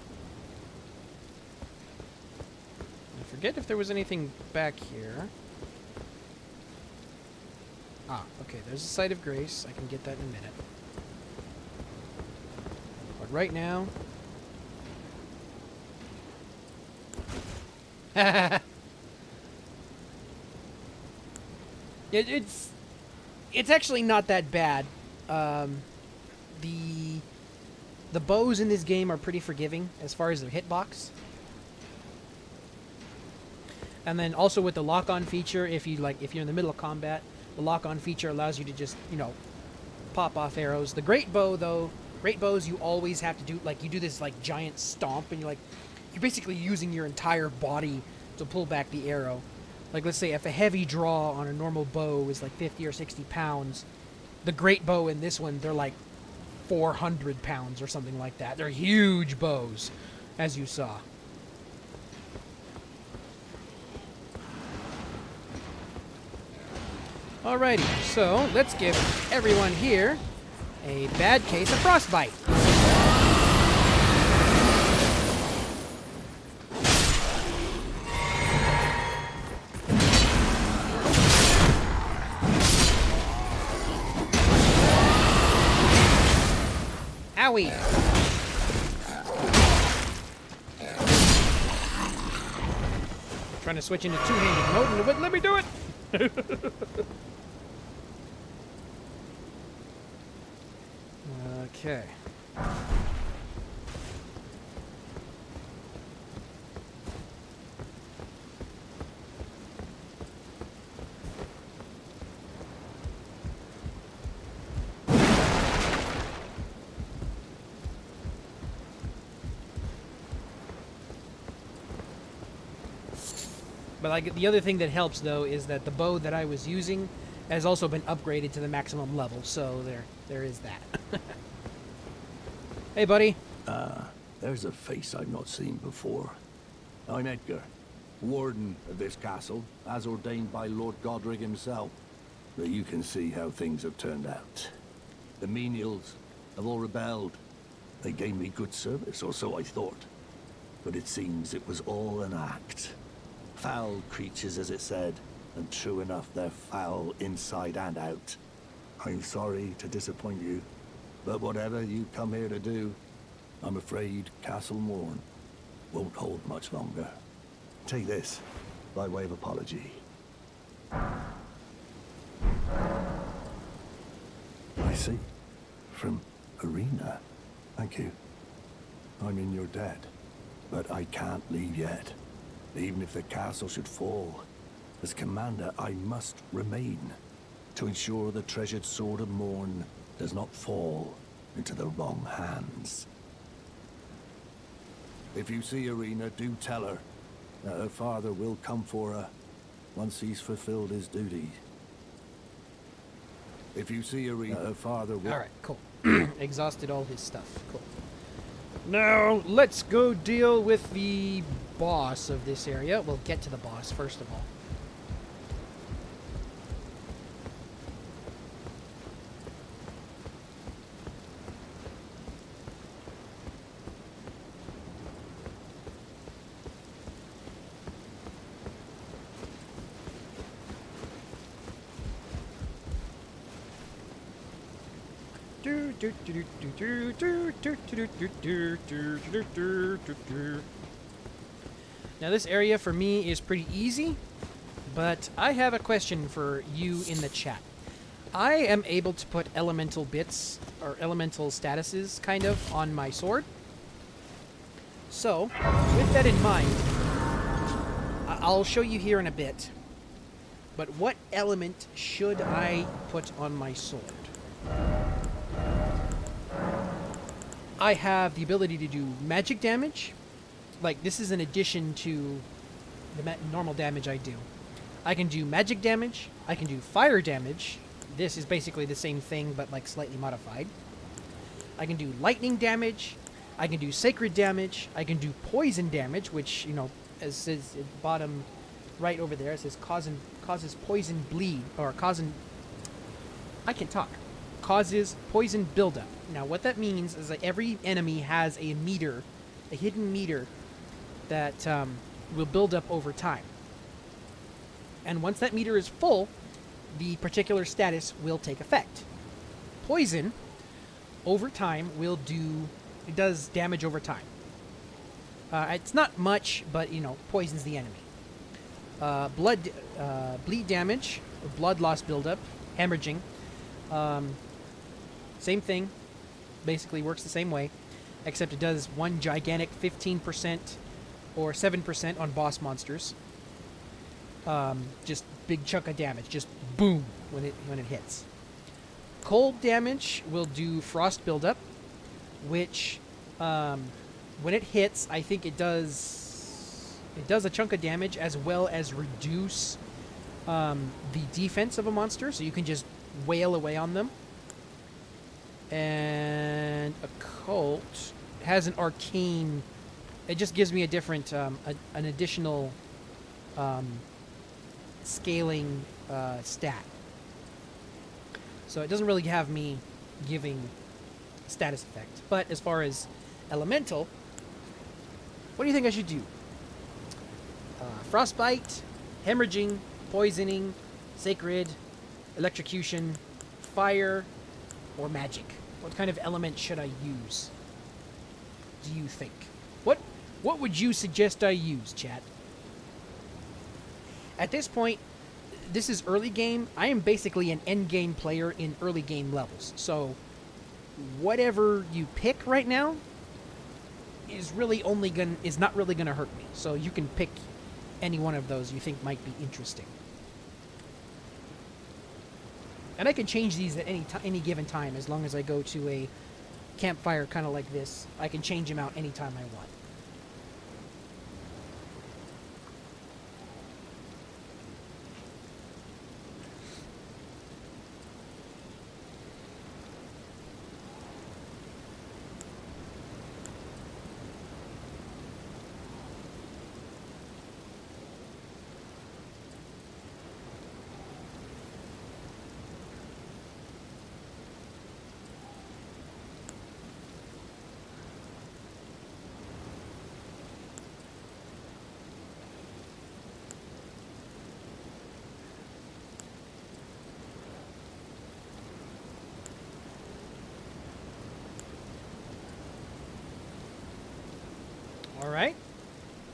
I forget if there was anything back here. Ah, okay, there's a site of grace. I can get that in a minute. But right now... It's actually not that bad. The bows in this game are pretty forgiving as far as their hitbox. And then also with the lock-on feature, if you're in the middle of combat, the lock-on feature allows you to just, pop off arrows. The great bow, though, great bows you always have to do, you do this, giant stomp, and you're basically using your entire body to pull back the arrow. Let's say if a heavy draw on a normal bow is 50 or 60 pounds, the great bow in this one, they're 400 pounds or something like that. They're huge bows, as you saw. Alrighty, so let's give everyone here a bad case of frostbite. Owie! Trying to switch into two-handed mode and it wouldn't let me do it! Okay. But the other thing that helps though is that the bow that I was using has also been upgraded to the maximum level, so there is that. Hey, buddy. There's a face I've not seen before. I'm Edgar, warden of this castle, as ordained by Lord Godric himself. But you can see how things have turned out. The menials have all rebelled. They gave me good service, or so I thought. But it seems it was all an act. Foul creatures, as it said, and true enough, they're foul inside and out. I'm sorry to disappoint you, but whatever you come here to do, I'm afraid Castle Morn won't hold much longer. Take this, by way of apology. I see. From Arena. Thank you. I'm in your debt, but I can't leave yet. Even if the castle should fall, as commander, I must remain to ensure the treasured Sword of Morn does not fall into the wrong hands. If you see Arena, do tell her that her father will come for her once he's fulfilled his duty. If you see Arena, her father will... Alright, cool. Exhausted all his stuff. Cool. Now, let's go deal with the boss of this area. We'll get to the boss, first of all. Now this area for me is pretty easy, but I have a question for you in the chat. I am able to put elemental bits, or elemental statuses, kind of, on my sword. So, with that in mind, I'll show you here in a bit, but what element should I put on my sword? I have the ability to do magic damage. This is in addition to the normal damage I do. I can do magic damage. I can do fire damage. This is basically the same thing, but slightly modified. I can do lightning damage. I can do sacred damage. I can do poison damage, which, as says at the bottom right over there, it says causes poison bleed, or I can't talk. Causes poison buildup. Now, what that means is that every enemy has a meter, a hidden meter, that will build up over time. And once that meter is full, the particular status will take effect. Poison, over time, it does damage over time. It's not much, but, poisons the enemy. Bleed damage, or blood loss buildup, hemorrhaging. Same thing. Basically works the same way, except it does one gigantic 15% or 7% on boss monsters. Just big chunk of damage. Just boom when it hits. Cold damage will do frost buildup, which when it hits, I think it does a chunk of damage as well as reduce the defense of a monster, so you can just wail away on them. And occult has an arcane. It just gives me a different, an additional scaling stat. So it doesn't really have me giving status effect. But as far as elemental, what do you think I should do? Frostbite, hemorrhaging, poisoning, sacred, electrocution, fire, or magic? What kind of element should I use? Do you think? What would you suggest I use, chat? At this point, this is early game. I am basically an end game player in early game levels. So whatever you pick right now is not really gonna hurt me. So you can pick any one of those you think might be interesting. And I can change these at any given time as long as I go to a campfire kind of like this. I can change them out anytime I want. Alright.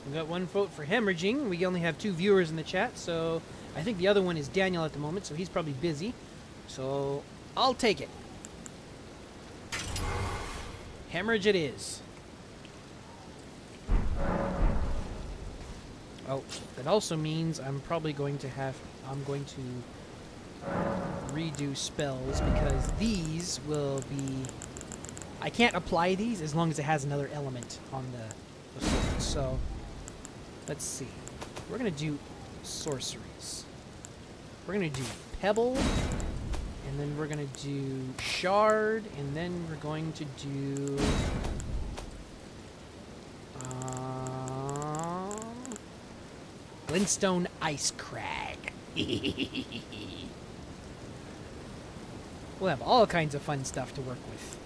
We got one vote for hemorrhaging. We only have 2 viewers in the chat, so I think the other one is Daniel at the moment, so he's probably busy. So I'll take it. Hemorrhage it is. Oh, that also means I'm going to redo spells because these will be... I can't apply these as long as it has another element on the sword. So, let's see. We're going to do sorceries. We're going to do Pebble, and then we're going to do Shard, and then we're going to do... Glintstone Ice Crag. We'll have all kinds of fun stuff to work with.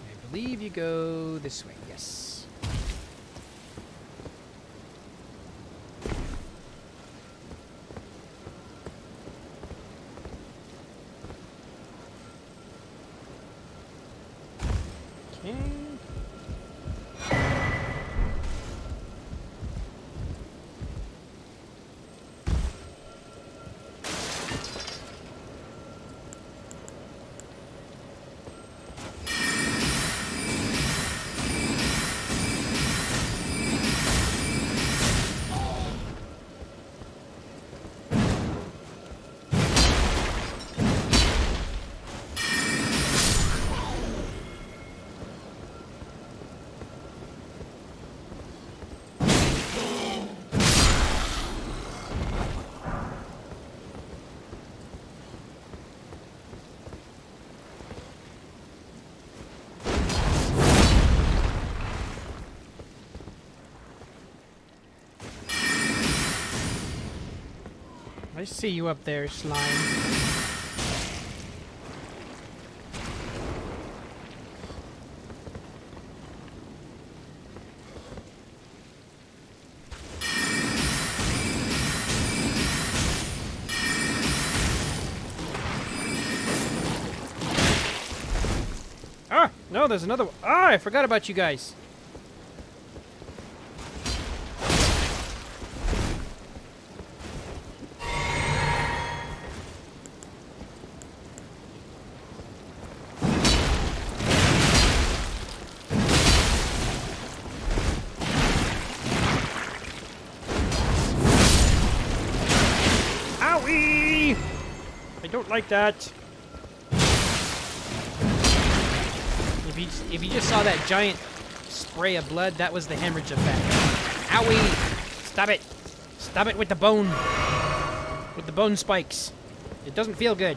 I believe you go this way, yes. Okay. I see you up there, slime. Ah! No, there's another one. Ah, I forgot about you guys. don't like that. If you just saw that giant spray of blood, that was the hemorrhage effect. Owie! Stop it! Stop it with the bone! With the bone spikes. It doesn't feel good.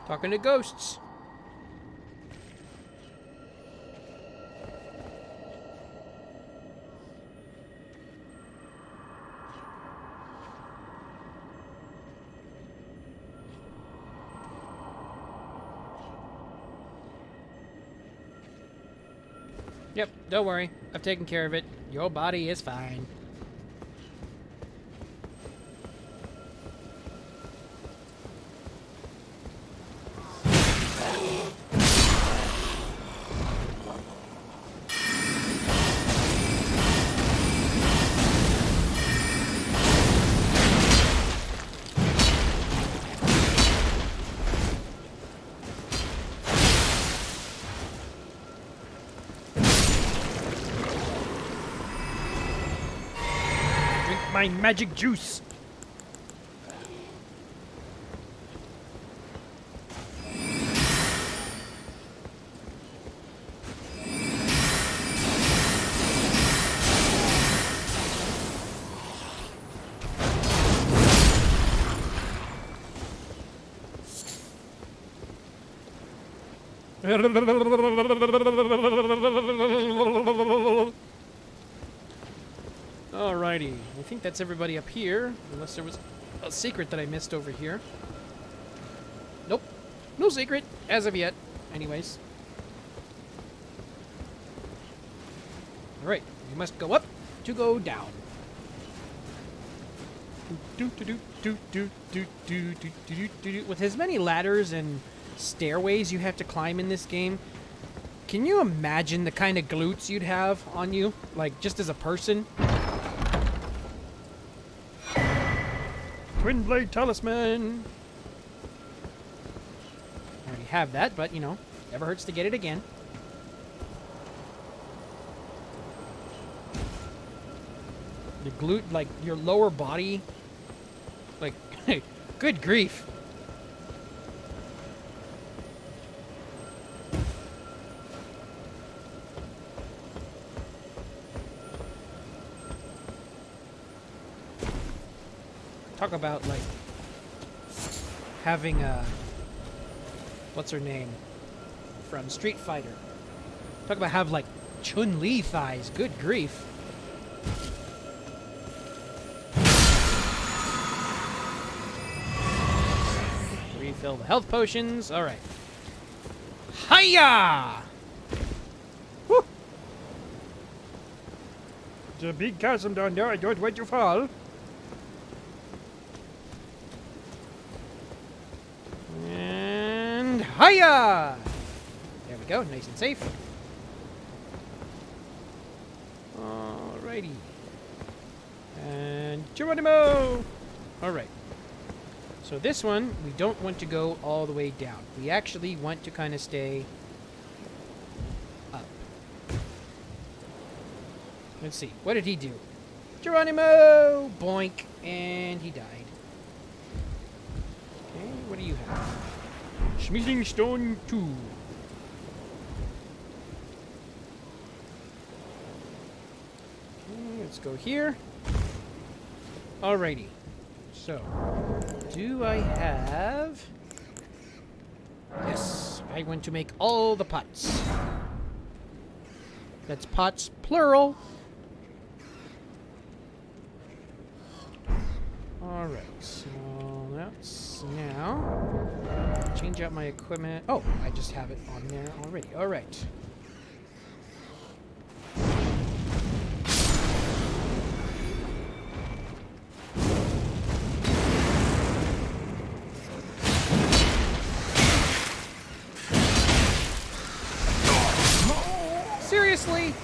Talking to ghosts. Yep, don't worry. I've taken care of it. Your body is fine. My magic juice. Alrighty, I think that's everybody up here, unless there was a secret that I missed over here. Nope, no secret, as of yet. Anyways. Alright, we must go up to go down. With as many ladders and stairways you have to climb in this game, can you imagine the kind of glutes you'd have on you? Like, just as a person? Twin Blade Talisman! I already have that, but, you know, never hurts to get it again. The glute, like, your lower body, like, good grief. Talk about, like, having a... What's her name? From Street Fighter. Talk about have, like, Chun-Li thighs. Good grief. Refill the health potions. Alright. Hiya! Woo! There's a big chasm down there. I don't want to fall. Hiya! There we go, nice and safe. Alrighty. And Geronimo! Alright. So this one, we don't want to go all the way down. We actually want to kind of stay up. Let's see, what did he do? Geronimo! Boink! And he died. Okay, what do you have? Smithing Stone 2. Okay, let's go here. Alrighty. So, do I have... Yes, I want to make all the pots. That's pots, plural. Alright, so Let's now change out my equipment. Oh, I just have it on there already. All right. Seriously?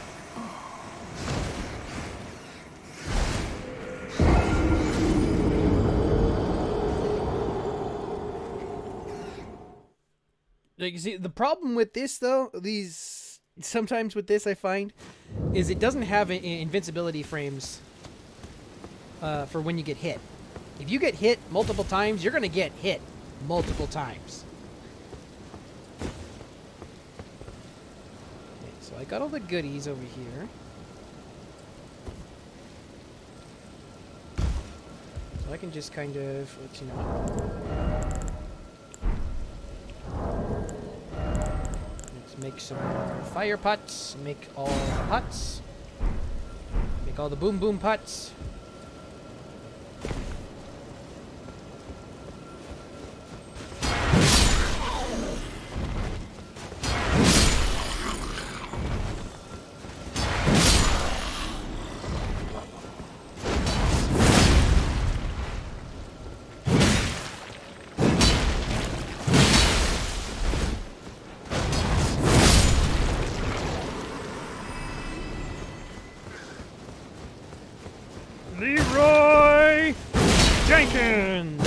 Like, see, the problem with this, though, sometimes with this I find, is it doesn't have invincibility frames for when you get hit. If you get hit multiple times, you're going to get hit multiple times. Okay, so I got all the goodies over here. So I can just kind of, let you know. Make some more fire pots. Make all the pots. Make all the boom boom pots. Leroy Jenkins!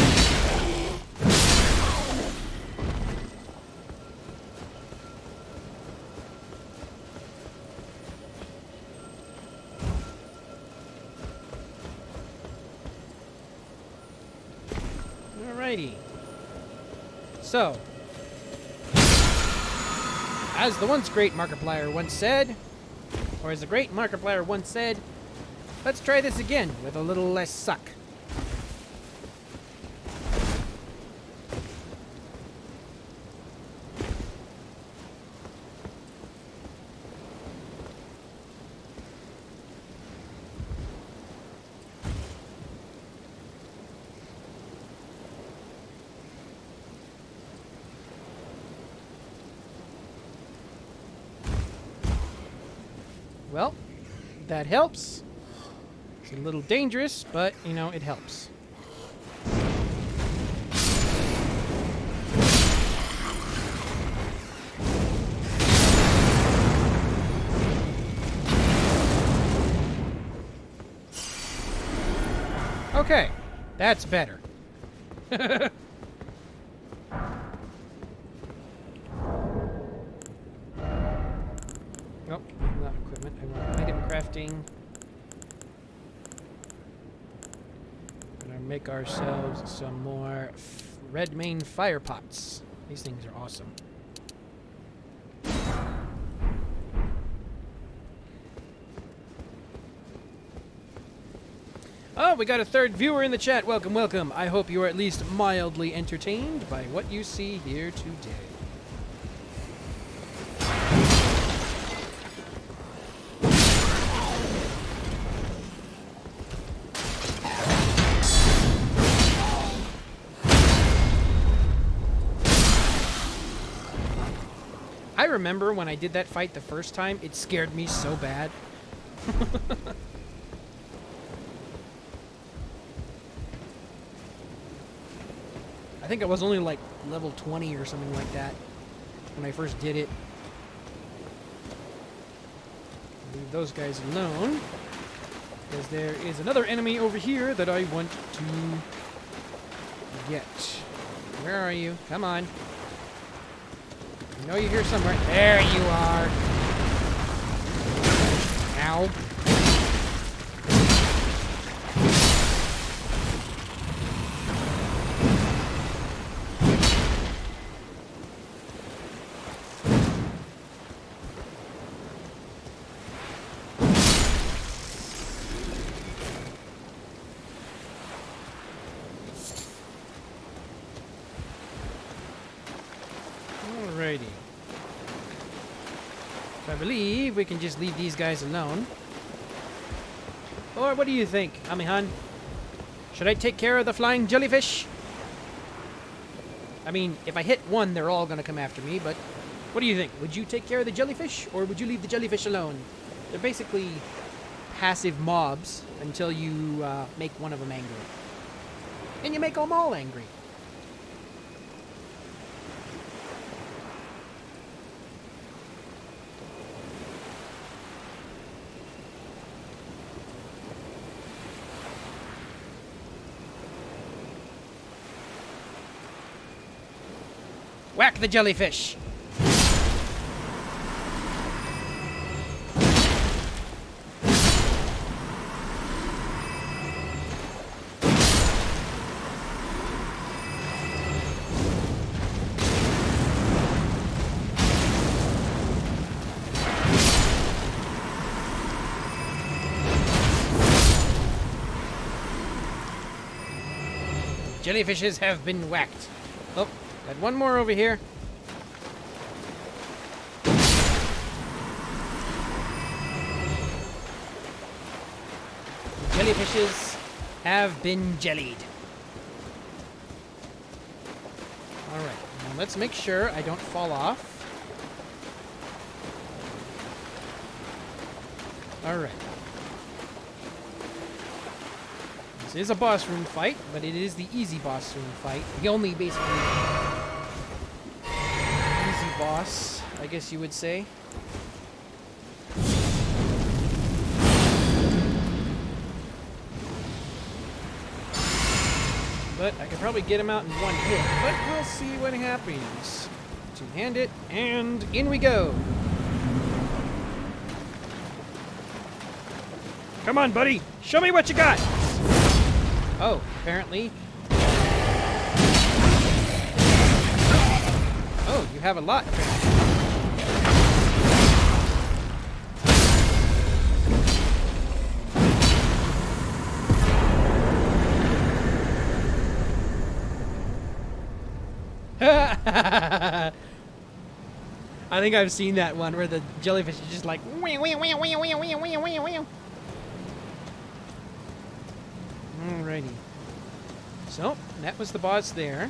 Alrighty. So, as the once great Markiplier once said, or as the great Markiplier once said, let's try this again with a little less suck. Well, that helps. It's a little dangerous, but, you know, it helps. Okay, that's better. Nope, not equipment. I want item crafting. Gonna make ourselves some more red main fire pots. These things are awesome. Oh, we got a third viewer in the chat. Welcome, welcome. I hope you are at least mildly entertained by what you see here today. I remember when I did that fight the first time, it scared me so bad. I think I was only like level 20 or something like that when I first did it. Leave those guys alone, because there is another enemy over here that I want to get. Where are you? Come on. I know you're here somewhere. There you are. Ow. Alrighty. So I believe we can just leave these guys alone. Or what do you think, Amihan? Should I take care of the flying jellyfish? I mean, if I hit one, they're all going to come after me, but what do you think? Would you take care of the jellyfish, or would you leave the jellyfish alone? They're basically passive mobs until you make one of them angry. And you make them all angry. Whack the jellyfish! Jellyfishes have been whacked. Oh, got one more over here. Jellyfishes have been jellied. Alright, now let's make sure I don't fall off. Alright. This is a boss room fight, but it is the easy boss room fight. The only basically easy boss, I guess you would say. But I could probably get him out in one hit, but we'll see what happens. Two-hand it, and in we go. Come on, buddy. Show me what you got. Oh, apparently. Oh, you have a lot. I think I've seen that one where the jellyfish is just like wee, wee, wee, wee, wee, wee, wee, wee, wee. Alrighty. So, that was the boss there.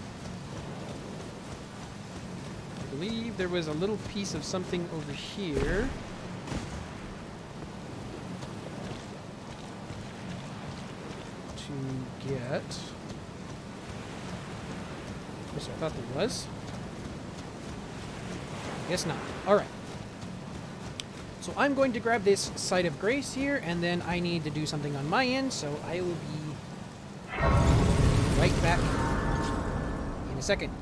I believe there was a little piece of something over here. To get. Yes, I thought there was. Guess not. Alright. So I'm going to grab this Site of Grace here, and then I need to do something on my end, so I will be right back in a second.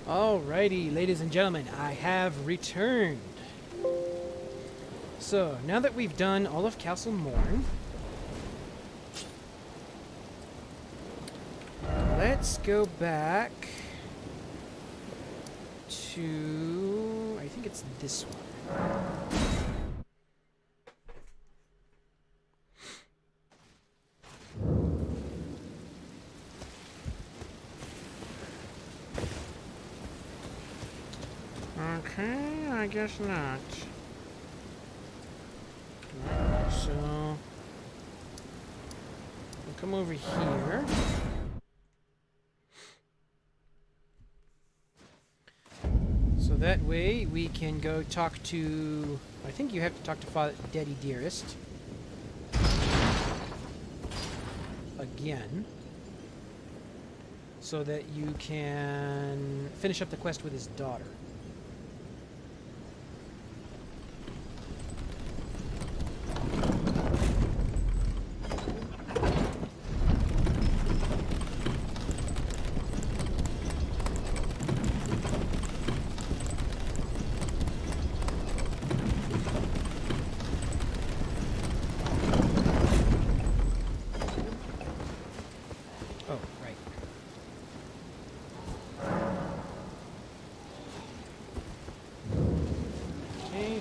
Alrighty, ladies and gentlemen, I have returned. So, now that we've done all of Castle Morn, let's go back to... I think it's this one. Okay, I guess not. Right, so we'll come over here. So that way we can go talk to... I think you have to talk to Father Daddy Dearest. Again. So that you can finish up the quest with his daughter.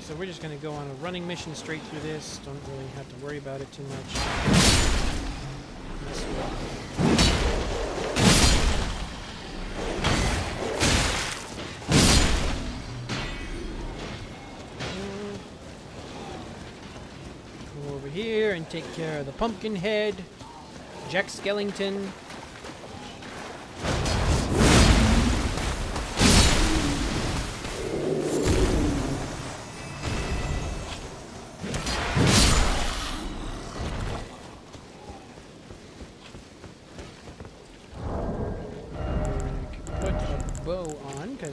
So we're just going to go on a running mission straight through this. Don't really have to worry about it too much. This way. Go over here and take care of the pumpkin head, Jack Skellington.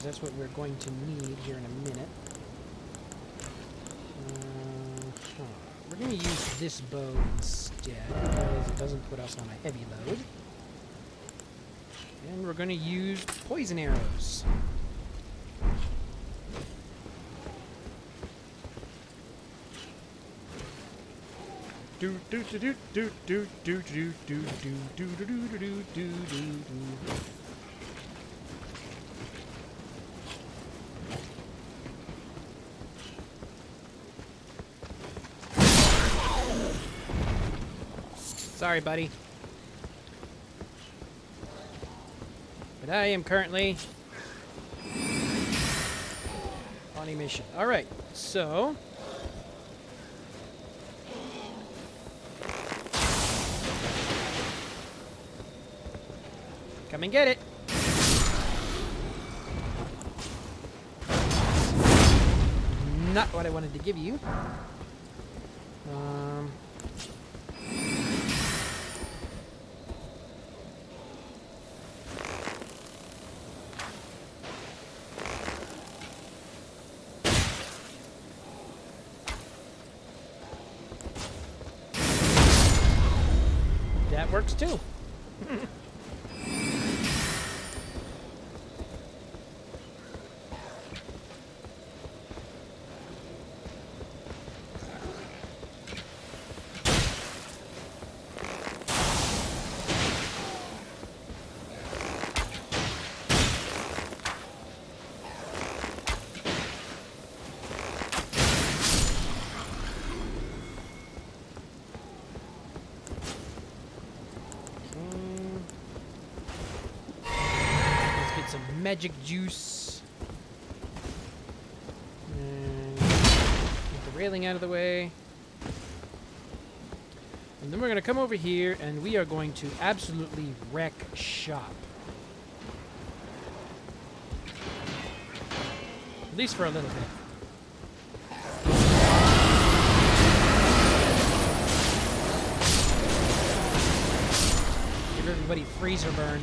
That's what we're going to need here in a minute. We're going to use this bow instead because it doesn't put us on a heavy load. And we're going to use poison arrows. Do do do do do do do do do do do do do do do. Sorry, buddy. But I am currently on a mission. Alright, so... come and get it. Not what I wanted to give you. That works too. Some magic juice. And get the railing out of the way. And then we're going to come over here and we are going to absolutely wreck shop. At least for a little bit. Give everybody freezer burn.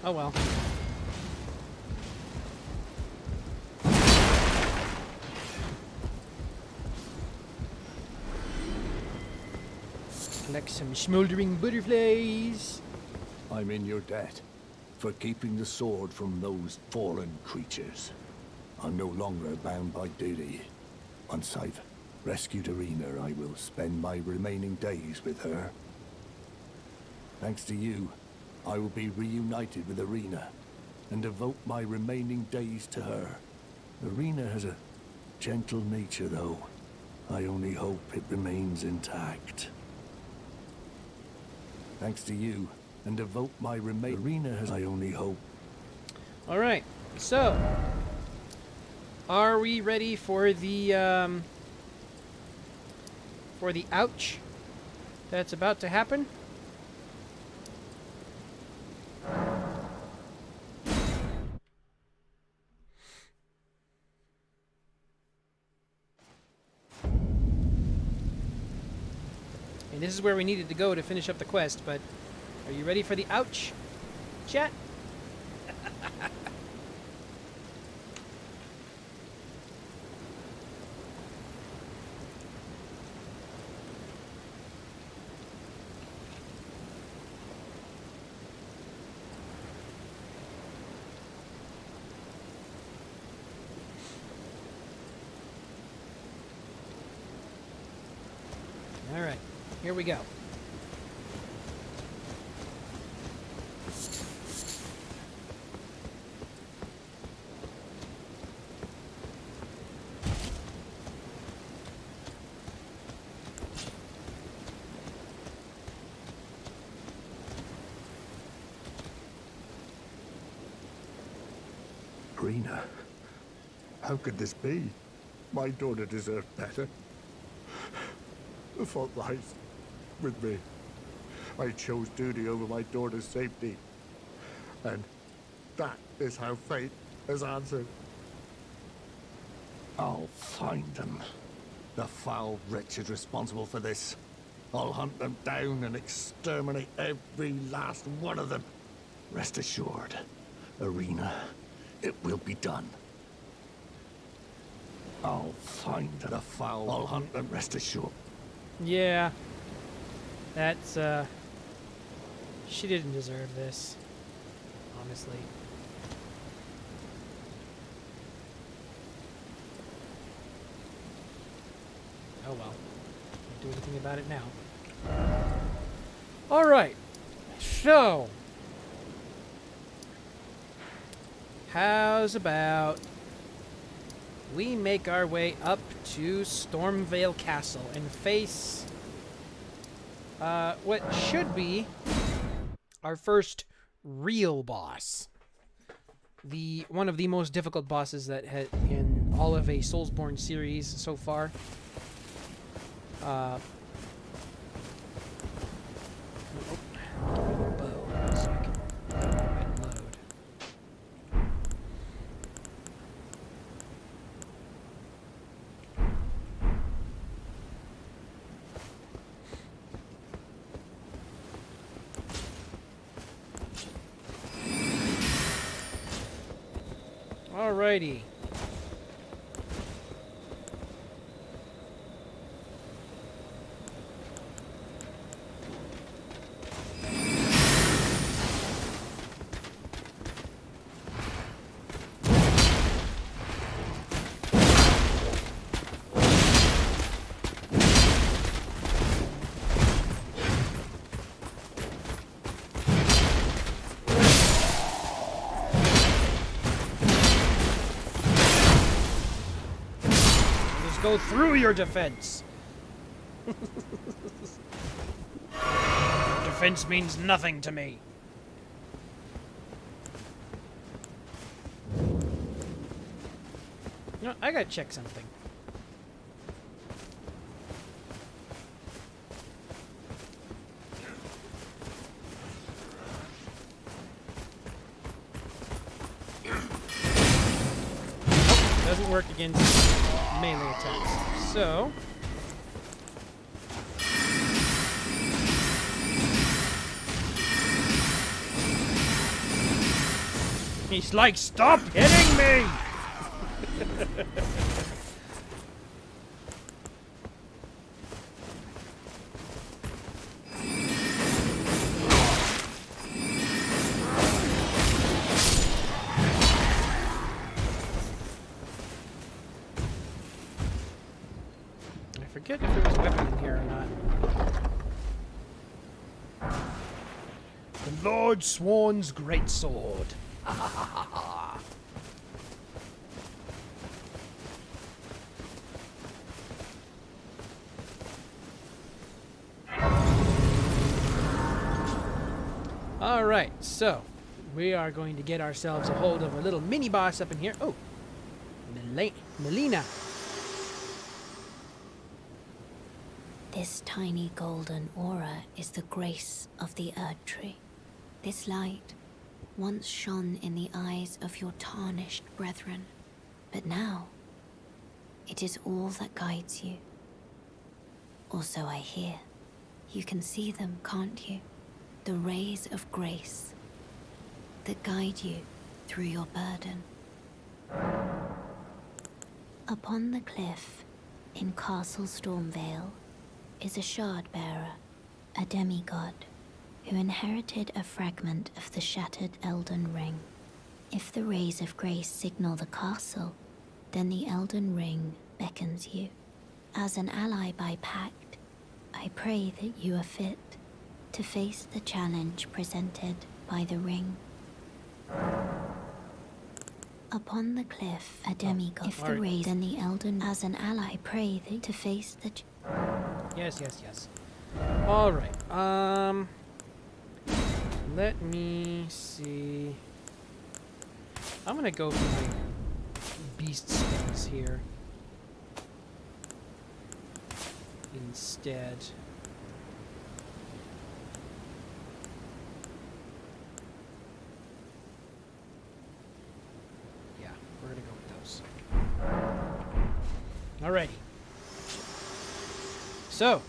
Oh well. Collect some smoldering butterflies. I'm in your debt for keeping the sword from those fallen creatures. I'm no longer bound by duty. Once I've rescued Rhinni, I will spend my remaining days with her. Thanks to you, I will be reunited with Rhinni and devote my remaining days to her. Rhinni has a gentle nature, though. I only hope it remains intact. Thanks to you, and devote my Rhinni has I only hope. Alright, so are we ready for the ouch that's about to happen? And this is where we needed to go to finish up the quest, but are you ready for the ouch, chat? All right, here we go. Rhinni, how could this be? My daughter deserved better. The fault lies with me. I chose duty over my daughter's safety. And that is how fate has answered. I'll find them. The foul wretches responsible for this. I'll hunt them down and exterminate every last one of them. Rest assured, Rhinni, it will be done. I'll find the foul. I'll hunt them, rest assured. Yeah, that's, she didn't deserve this, honestly. Oh well, can't do anything about it now. Alright, so, how's about we make our way up to Stormvale Castle and face what should be our first real boss. One of the most difficult bosses that in all of a Soulsborne series so far. Bow, so I can load. Alrighty. Go through your defense. Defense means nothing to me. No, I gotta check something. Doesn't work against melee attacks. So he's like, stop hitting me! forget if there was a weapon in here or not. The Lord Swan's greatsword. Alright, so we are going to get ourselves a hold of a little mini boss up in here. Oh, Melina. This tiny golden aura is the grace of the Erd Tree. This light once shone in the eyes of your tarnished brethren, but now it is all that guides you. Also, I hear. You can see them, can't you? The rays of grace that guide you through your burden. Upon the cliff in Castle Stormvale is a shard-bearer, a demigod, who inherited a fragment of the shattered Elden Ring. If the rays of grace signal the castle, then the Elden Ring beckons you. As an ally by pact, I pray that you are fit to face the challenge presented by the ring. Upon the cliff, a demigod. If the rays and the Elden, as an ally, pray that to face the. Yes. All right. Let me see. I'm gonna go for my beast spells here instead. Yeah, we're gonna go with those. Alrighty. So,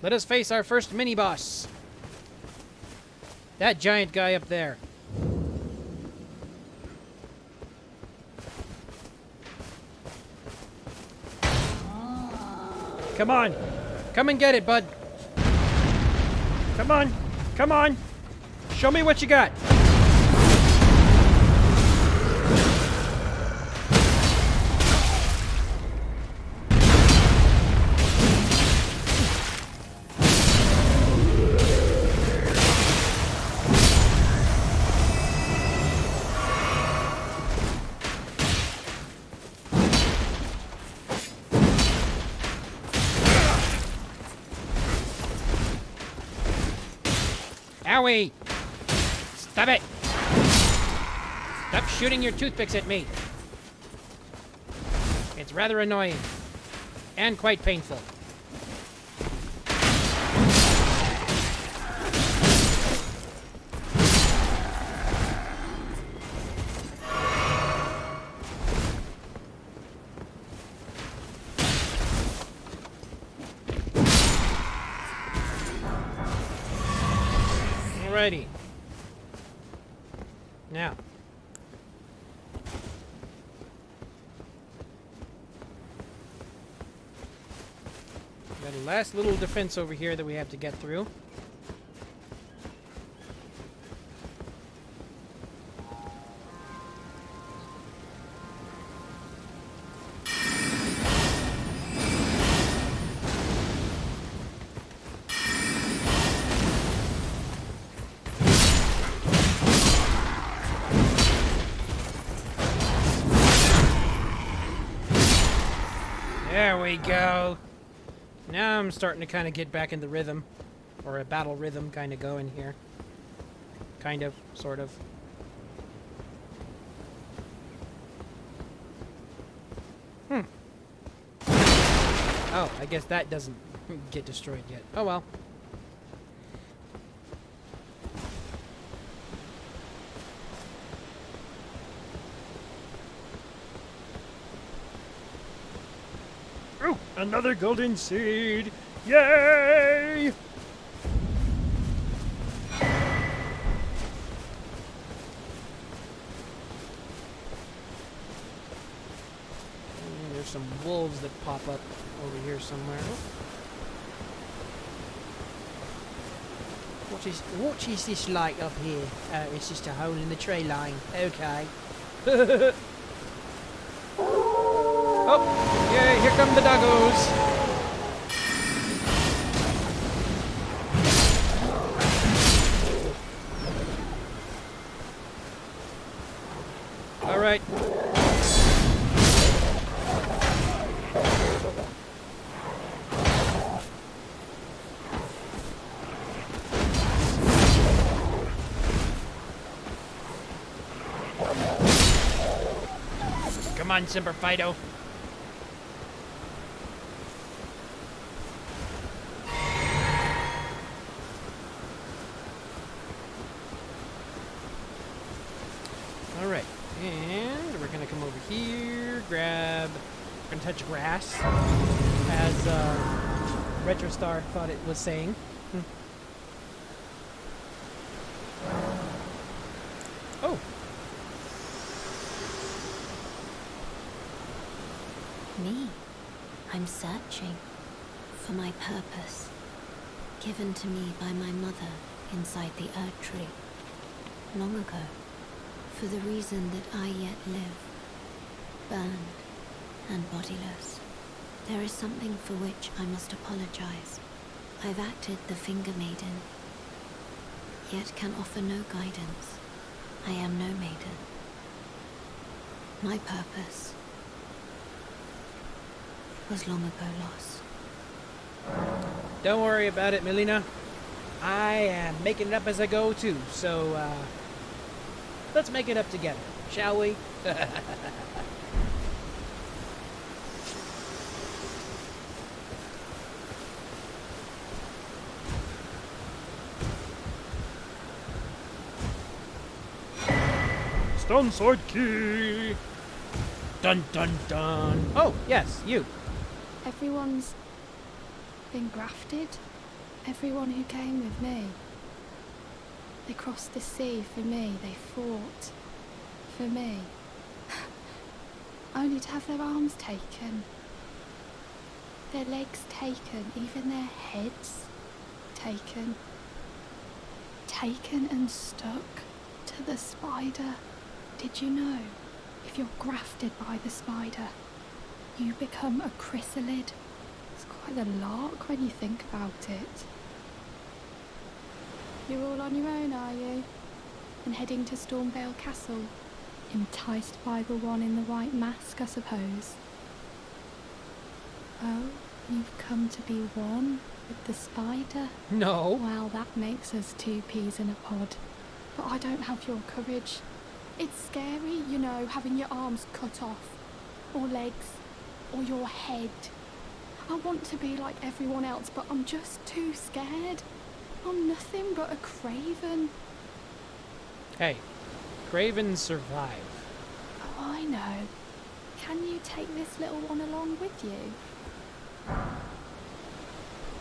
let us face our first mini-boss. That giant guy up there. Come on. Come and get it, bud. Come on. Come on. Show me what you got. Owie! Stop it! Stop shooting your toothpicks at me. It's rather annoying. And quite painful. Alrighty. Now. Got a last little defense over here that we have to get through. There we go. Now I'm starting to kind of get back in the rhythm. Or a battle rhythm kind of going here. Kind of, sort of. Oh, I guess that doesn't get destroyed yet. Oh well. Oh, another golden seed! Yay! There's some wolves that pop up over here somewhere. What is this light up here? It's just a hole in the tree line. Okay. Oh, yeah, here come the doggos. on, Semper Fido. Alright, and we're gonna come over here, grab... We're gonna touch grass, as Retrostar thought it was saying. Oh! Me? I'm searching for my purpose, given to me by my mother inside the Erd Tree, long ago, for the reason that I yet live, burned and bodiless. There is something for which I must apologize. I've acted the Finger Maiden, yet can offer no guidance. I am no maiden. My purpose was long ago lost. Don't worry about it, Melina. I am making it up as I go, too, so, let's make it up together, shall we? Stone sword key! Dun dun dun! Oh, yes, you. Everyone's been grafted. Everyone who came with me. They crossed the sea for me. They fought for me. Only to have their arms taken. Their legs taken. Even their heads taken. Taken and stuck to the spider. Did you know? If you're grafted by the spider, you become a chrysalid. It's quite a lark when you think about it. You're all on your own, are you? And heading to Stormvale Castle? Enticed by the one in the white mask, I suppose. Oh, you've come to be one with the spider? No. Well, that makes us two peas in a pod. But I don't have your courage. It's scary, you know, having your arms cut off. Or legs. Or your head. I want to be like everyone else, but I'm just too scared. I'm nothing but a craven. Hey, cravens survive. Oh, I know. Can you take this little one along with you?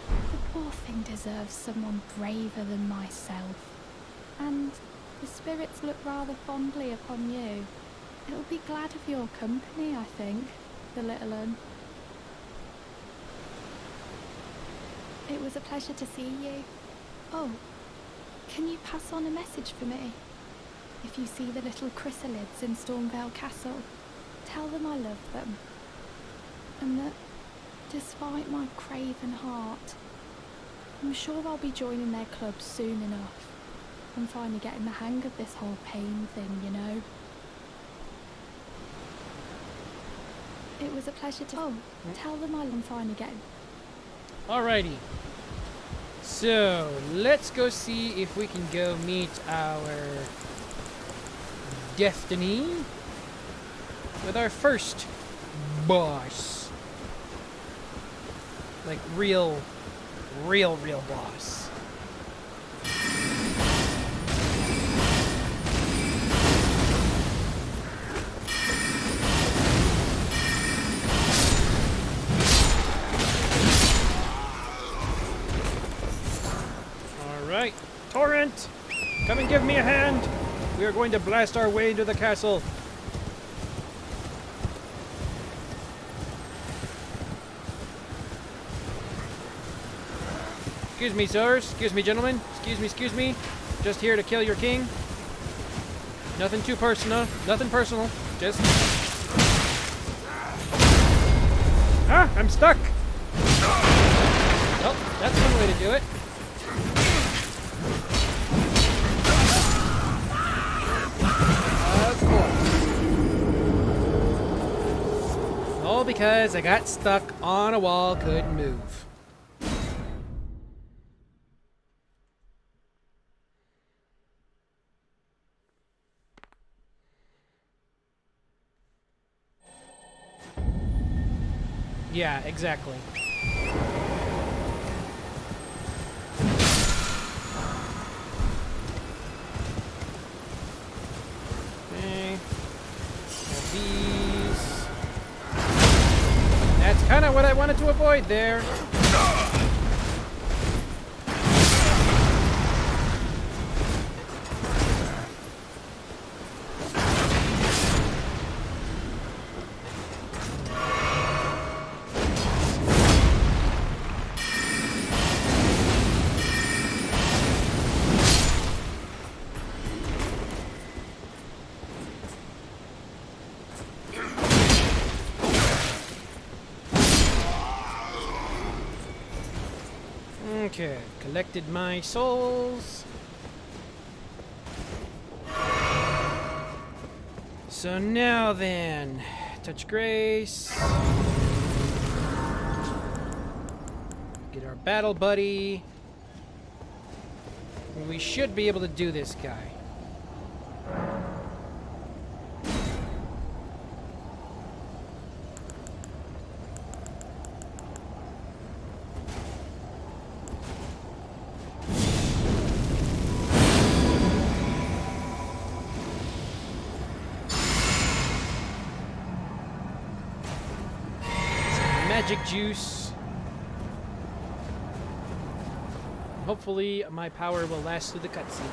The poor thing deserves someone braver than myself. And the spirits look rather fondly upon you. It'll be glad of your company, I think, the little un. It was a pleasure to see you. Oh, can you pass on a message for me? If you see the little chrysalids in Stormvale Castle, tell them I love them. And that, despite my craven heart, I'm sure I'll be joining their club soon enough. I'm finally getting the hang of this whole pain thing, you know. It was a pleasure to... Oh, tell them I'm finally getting... Alrighty. So, let's go see if we can go meet our destiny with our first boss. Like real boss. Alright, Torrent, come and give me a hand. We are going to blast our way into the castle. Excuse me, sirs. Excuse me, gentlemen. Excuse me. Just here to kill your king. Nothing too personal. Nothing personal. Just... Ah, I'm stuck. Well, that's one way to do it. Of course. All because I got stuck on a wall, couldn't move. Yeah, exactly. Okay. Have these. That's kind of what I wanted to avoid there. Okay, collected my souls. So now then, touch grace. Get our battle buddy. We should be able to do this guy. Magic juice. Hopefully my power will last through the cutscene.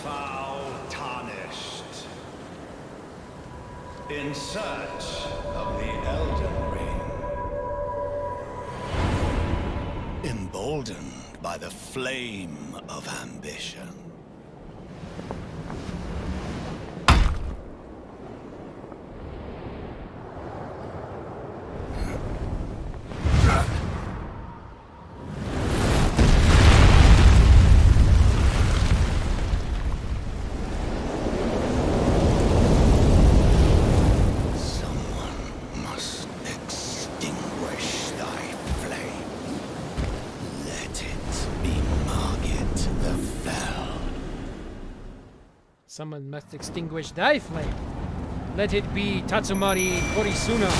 Foul tarnished. In search of the Elden Ring. Emboldened by the flame of ambition. Someone must extinguish thy flame. Let it be Tatsumari Korisuna.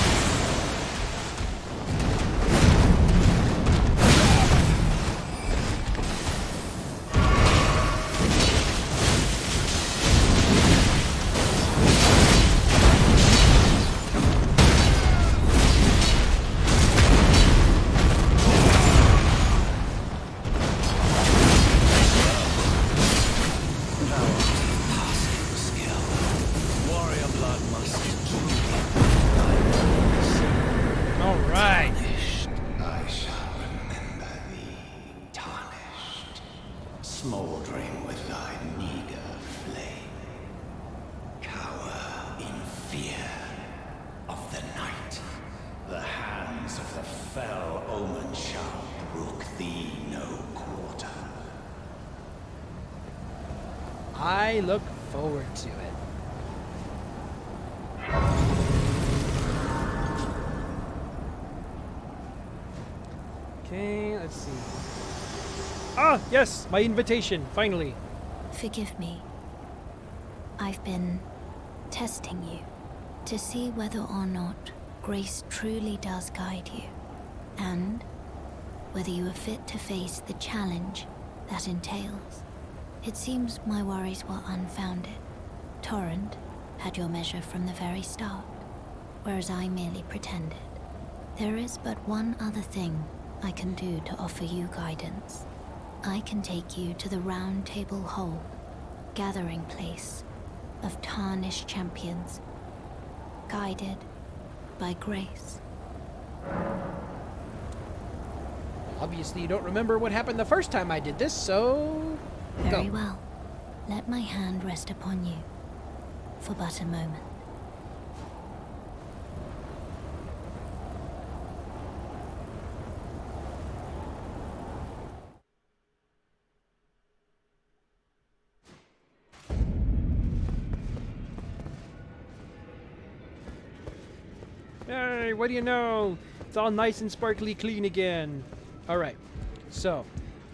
Smoldering with thy meager flame. Cower in fear of the night. The hands of the fell omen shall brook thee no quarter. I look forward to it. Okay, let's see. Ah, yes, my invitation, finally. Forgive me. I've been testing you to see whether or not grace truly does guide you, and whether you are fit to face the challenge that entails. It seems my worries were unfounded. Torrent had your measure from the very start, whereas I merely pretended. There is but one other thing I can do to offer you guidance. I can take you to the Round Table Hall, gathering place of tarnished champions, guided by grace. Obviously, you don't remember what happened the first time I did this, so... Very go. well. Let my hand rest upon you for but a moment. Hey, what do you know? It's all nice and sparkly clean again. Alright, so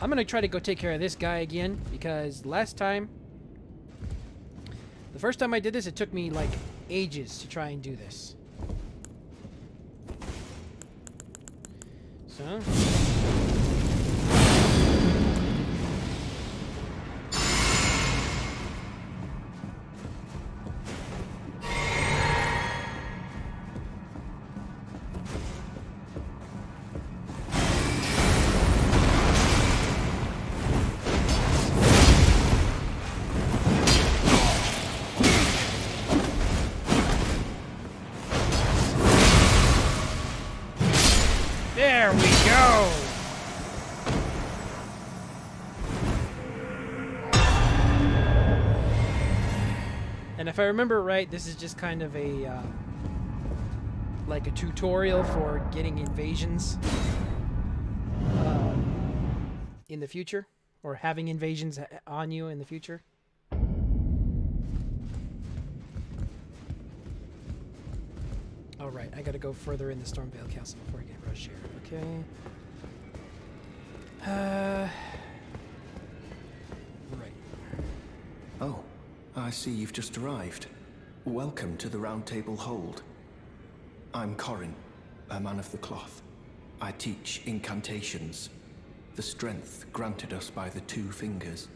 I'm gonna try to go take care of this guy again, because last time, the first time I did this, it took me like ages to try and do this. So. There we go! And if I remember right, this is just kind of a, like a tutorial for getting invasions in the future, or having invasions on you in the future. All right, I gotta go further in the Stormvale Castle before I get rushed here. Okay. Right. Oh, I see you've just arrived. Welcome to the Round Table Hold. I'm Corin, a man of the cloth. I teach incantations, the strength granted us by the Two Fingers,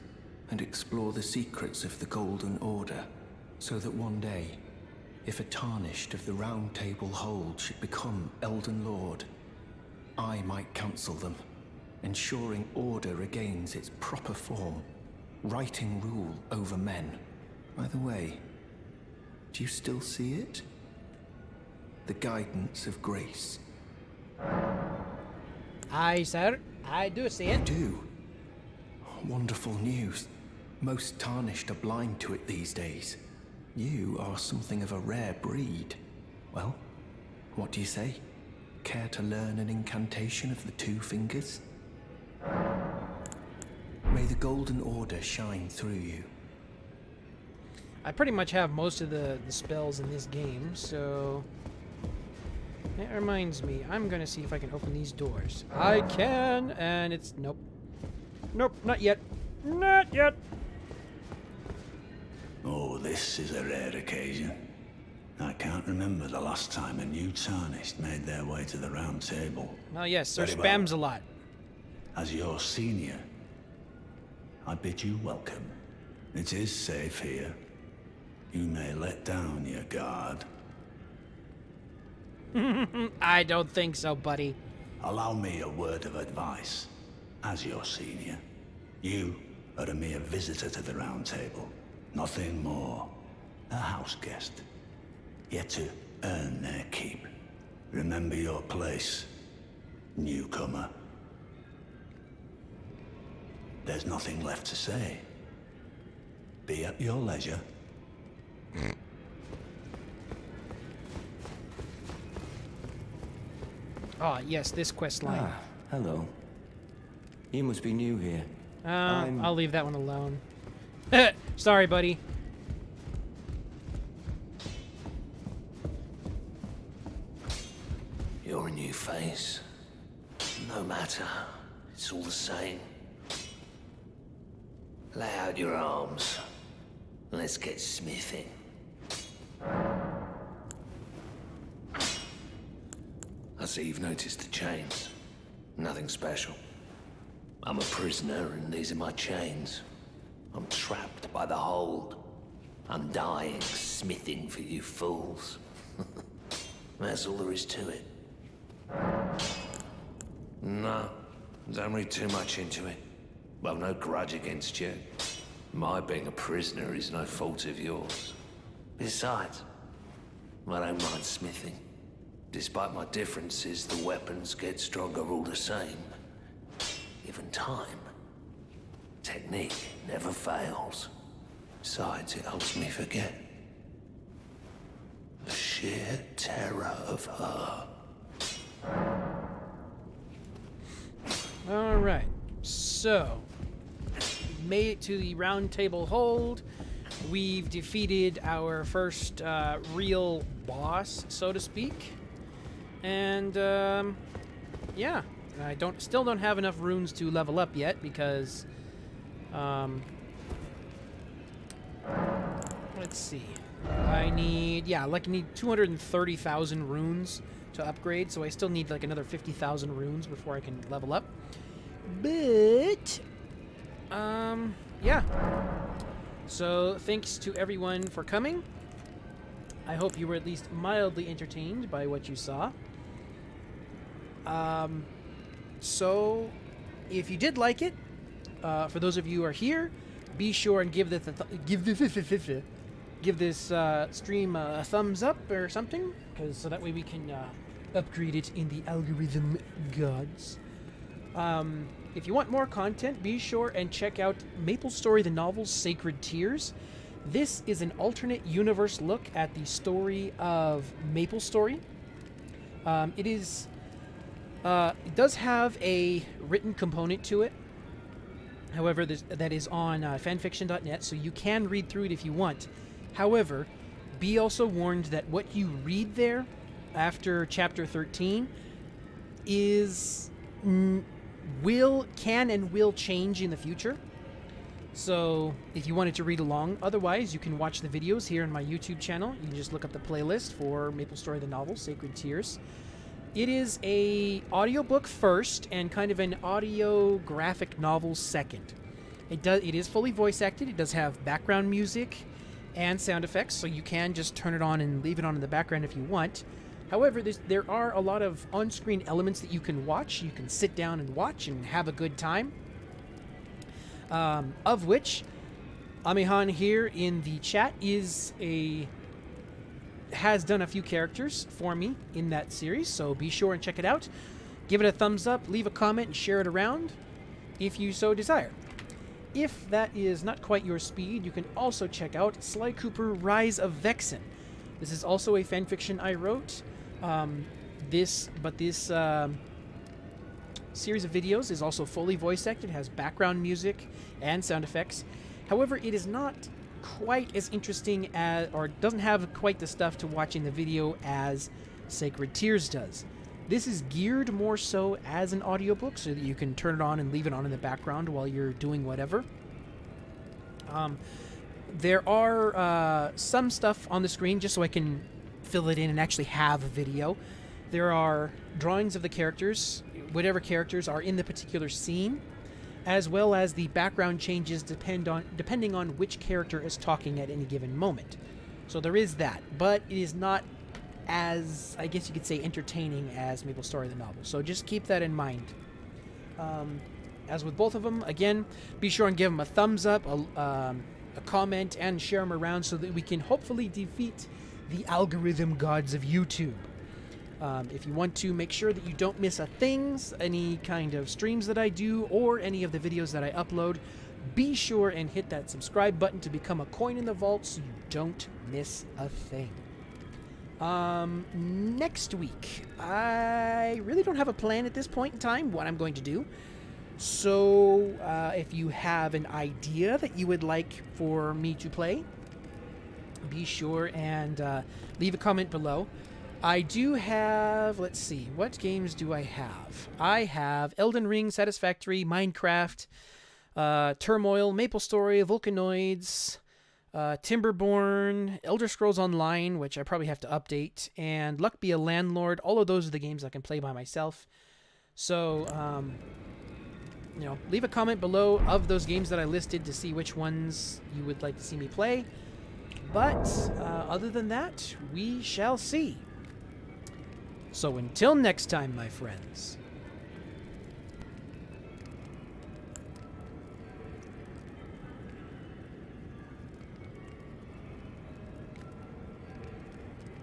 and explore the secrets of the Golden Order, so that one day, if a tarnished of the Round Table Hold should become Elden Lord, I might counsel them, ensuring order regains its proper form, righting rule over men. By the way, do you still see it? The guidance of grace. Aye, sir. I do see You it. do? Wonderful news. Most tarnished are blind to it these days. You are something of a rare breed. Well, what do you say? Care to learn an incantation of the Two Fingers? May the Golden Order shine through you. I pretty much have most of the spells in this game, so... That reminds me, I'm gonna see if I can open these doors. I can, and it's... Nope. Nope, not yet. Not yet! Oh, this is a rare occasion. I can't remember the last time a new tarnished made their way to the Round Table. Well, yes, sir Very spams well. a lot. As your senior, I bid you welcome. It is safe here. You may let down your guard. I don't think so, buddy. Allow me a word of advice. As your senior, you are a mere visitor to the Round Table. Nothing more. A house guest. Yet to earn their keep. Remember your place, newcomer. There's nothing left to say. Be at your leisure. Ah, yes, this quest line. Ah, hello. You must be new here. I'll leave that one alone. Sorry, buddy. You're a new face. No matter. It's all the same. Lay out your arms. Let's get smithing. I see you've noticed the chains. Nothing special. I'm a prisoner and these are my chains. I'm trapped by the hold. I'm dying, smithing for you fools. That's all there is to it. No, don't read too much into it. I've no grudge against you. My being a prisoner is no fault of yours. Besides, I don't mind smithing. Despite my differences, the weapons get stronger all the same. Given time, technique never fails. Besides, it helps me forget the sheer terror of her. All right, so made it to the Round Table Hold. We've defeated our first real boss, so to speak, and yeah, I still don't have enough runes to level up yet because let's see, I need 230,000 runes to upgrade, so I still need like another 50,000 runes before I can level up. But, yeah. So, thanks to everyone for coming. I hope you were at least mildly entertained by what you saw. So, if you did like it, for those of you who are here, be sure and give this stream a thumbs up or something, because so that way we can upgrade it in the algorithm gods. If you want more content, be sure and check out Maplestory the Novel's Sacred Tears. This is an alternate universe look at the story of Maplestory. It does have a written component to it. However, that is on fanfiction.net, so you can read through it if you want. However, be also warned that what you read there after chapter 13 can and will change in the future. So if you wanted to read along, otherwise you can watch the videos here on my YouTube channel. You can just look up the playlist for Maplestory the Novel, Sacred Tears. It is a audiobook first and kind of an audio graphic novel second. It is fully voice acted. It does have background music and sound effects, so you can just turn it on and leave it on in the background if you want. However, there are a lot of on-screen elements that you can watch. You can sit down and watch and have a good time. Of which, Amihan here in the chat has done a few characters for me in that series, so be sure and check it out. Give it a thumbs up, leave a comment, and share it around if you so desire. If that is not quite your speed, you can also check out Sly Cooper Rise of Vexen. This is also a fanfiction I wrote. This series of videos is also fully voice acted, has background music and sound effects. However, it is not quite as interesting as, or doesn't have quite the stuff to watch in the video as Sacred Tears does. This is geared more so as an audiobook so that you can turn it on and leave it on in the background while you're doing whatever. There are some stuff on the screen just so I can fill it in and actually have a video. There are drawings of the characters, whatever characters are in the particular scene, as well as the background changes depending on which character is talking at any given moment. So there is that, but it is not as, I guess you could say, entertaining as Maplestory the Novel. So just keep that in mind. As with both of them, again, be sure and give them a thumbs up, a comment, and share them around so that we can hopefully defeat the algorithm gods of YouTube. If you want to make sure that you don't miss a thing, any kind of streams that I do, or any of the videos that I upload, be sure and hit that subscribe button to become a coin in the vault so you don't miss a thing. Next week, I really don't have a plan at this point in time what I'm going to do. So, if you have an idea that you would like for me to play, be sure and leave a comment below. I do have, let's see, what games do I have? I have Elden Ring, Satisfactory, Minecraft, Turmoil, Maplestory, Volcanoids, Timberborn, Elder Scrolls Online, which I probably have to update, and Luck Be a Landlord. All of those are the games I can play by myself. So, leave a comment below of those games that I listed to see which ones you would like to see me play. But, other than that, we shall see. So until next time, my friends,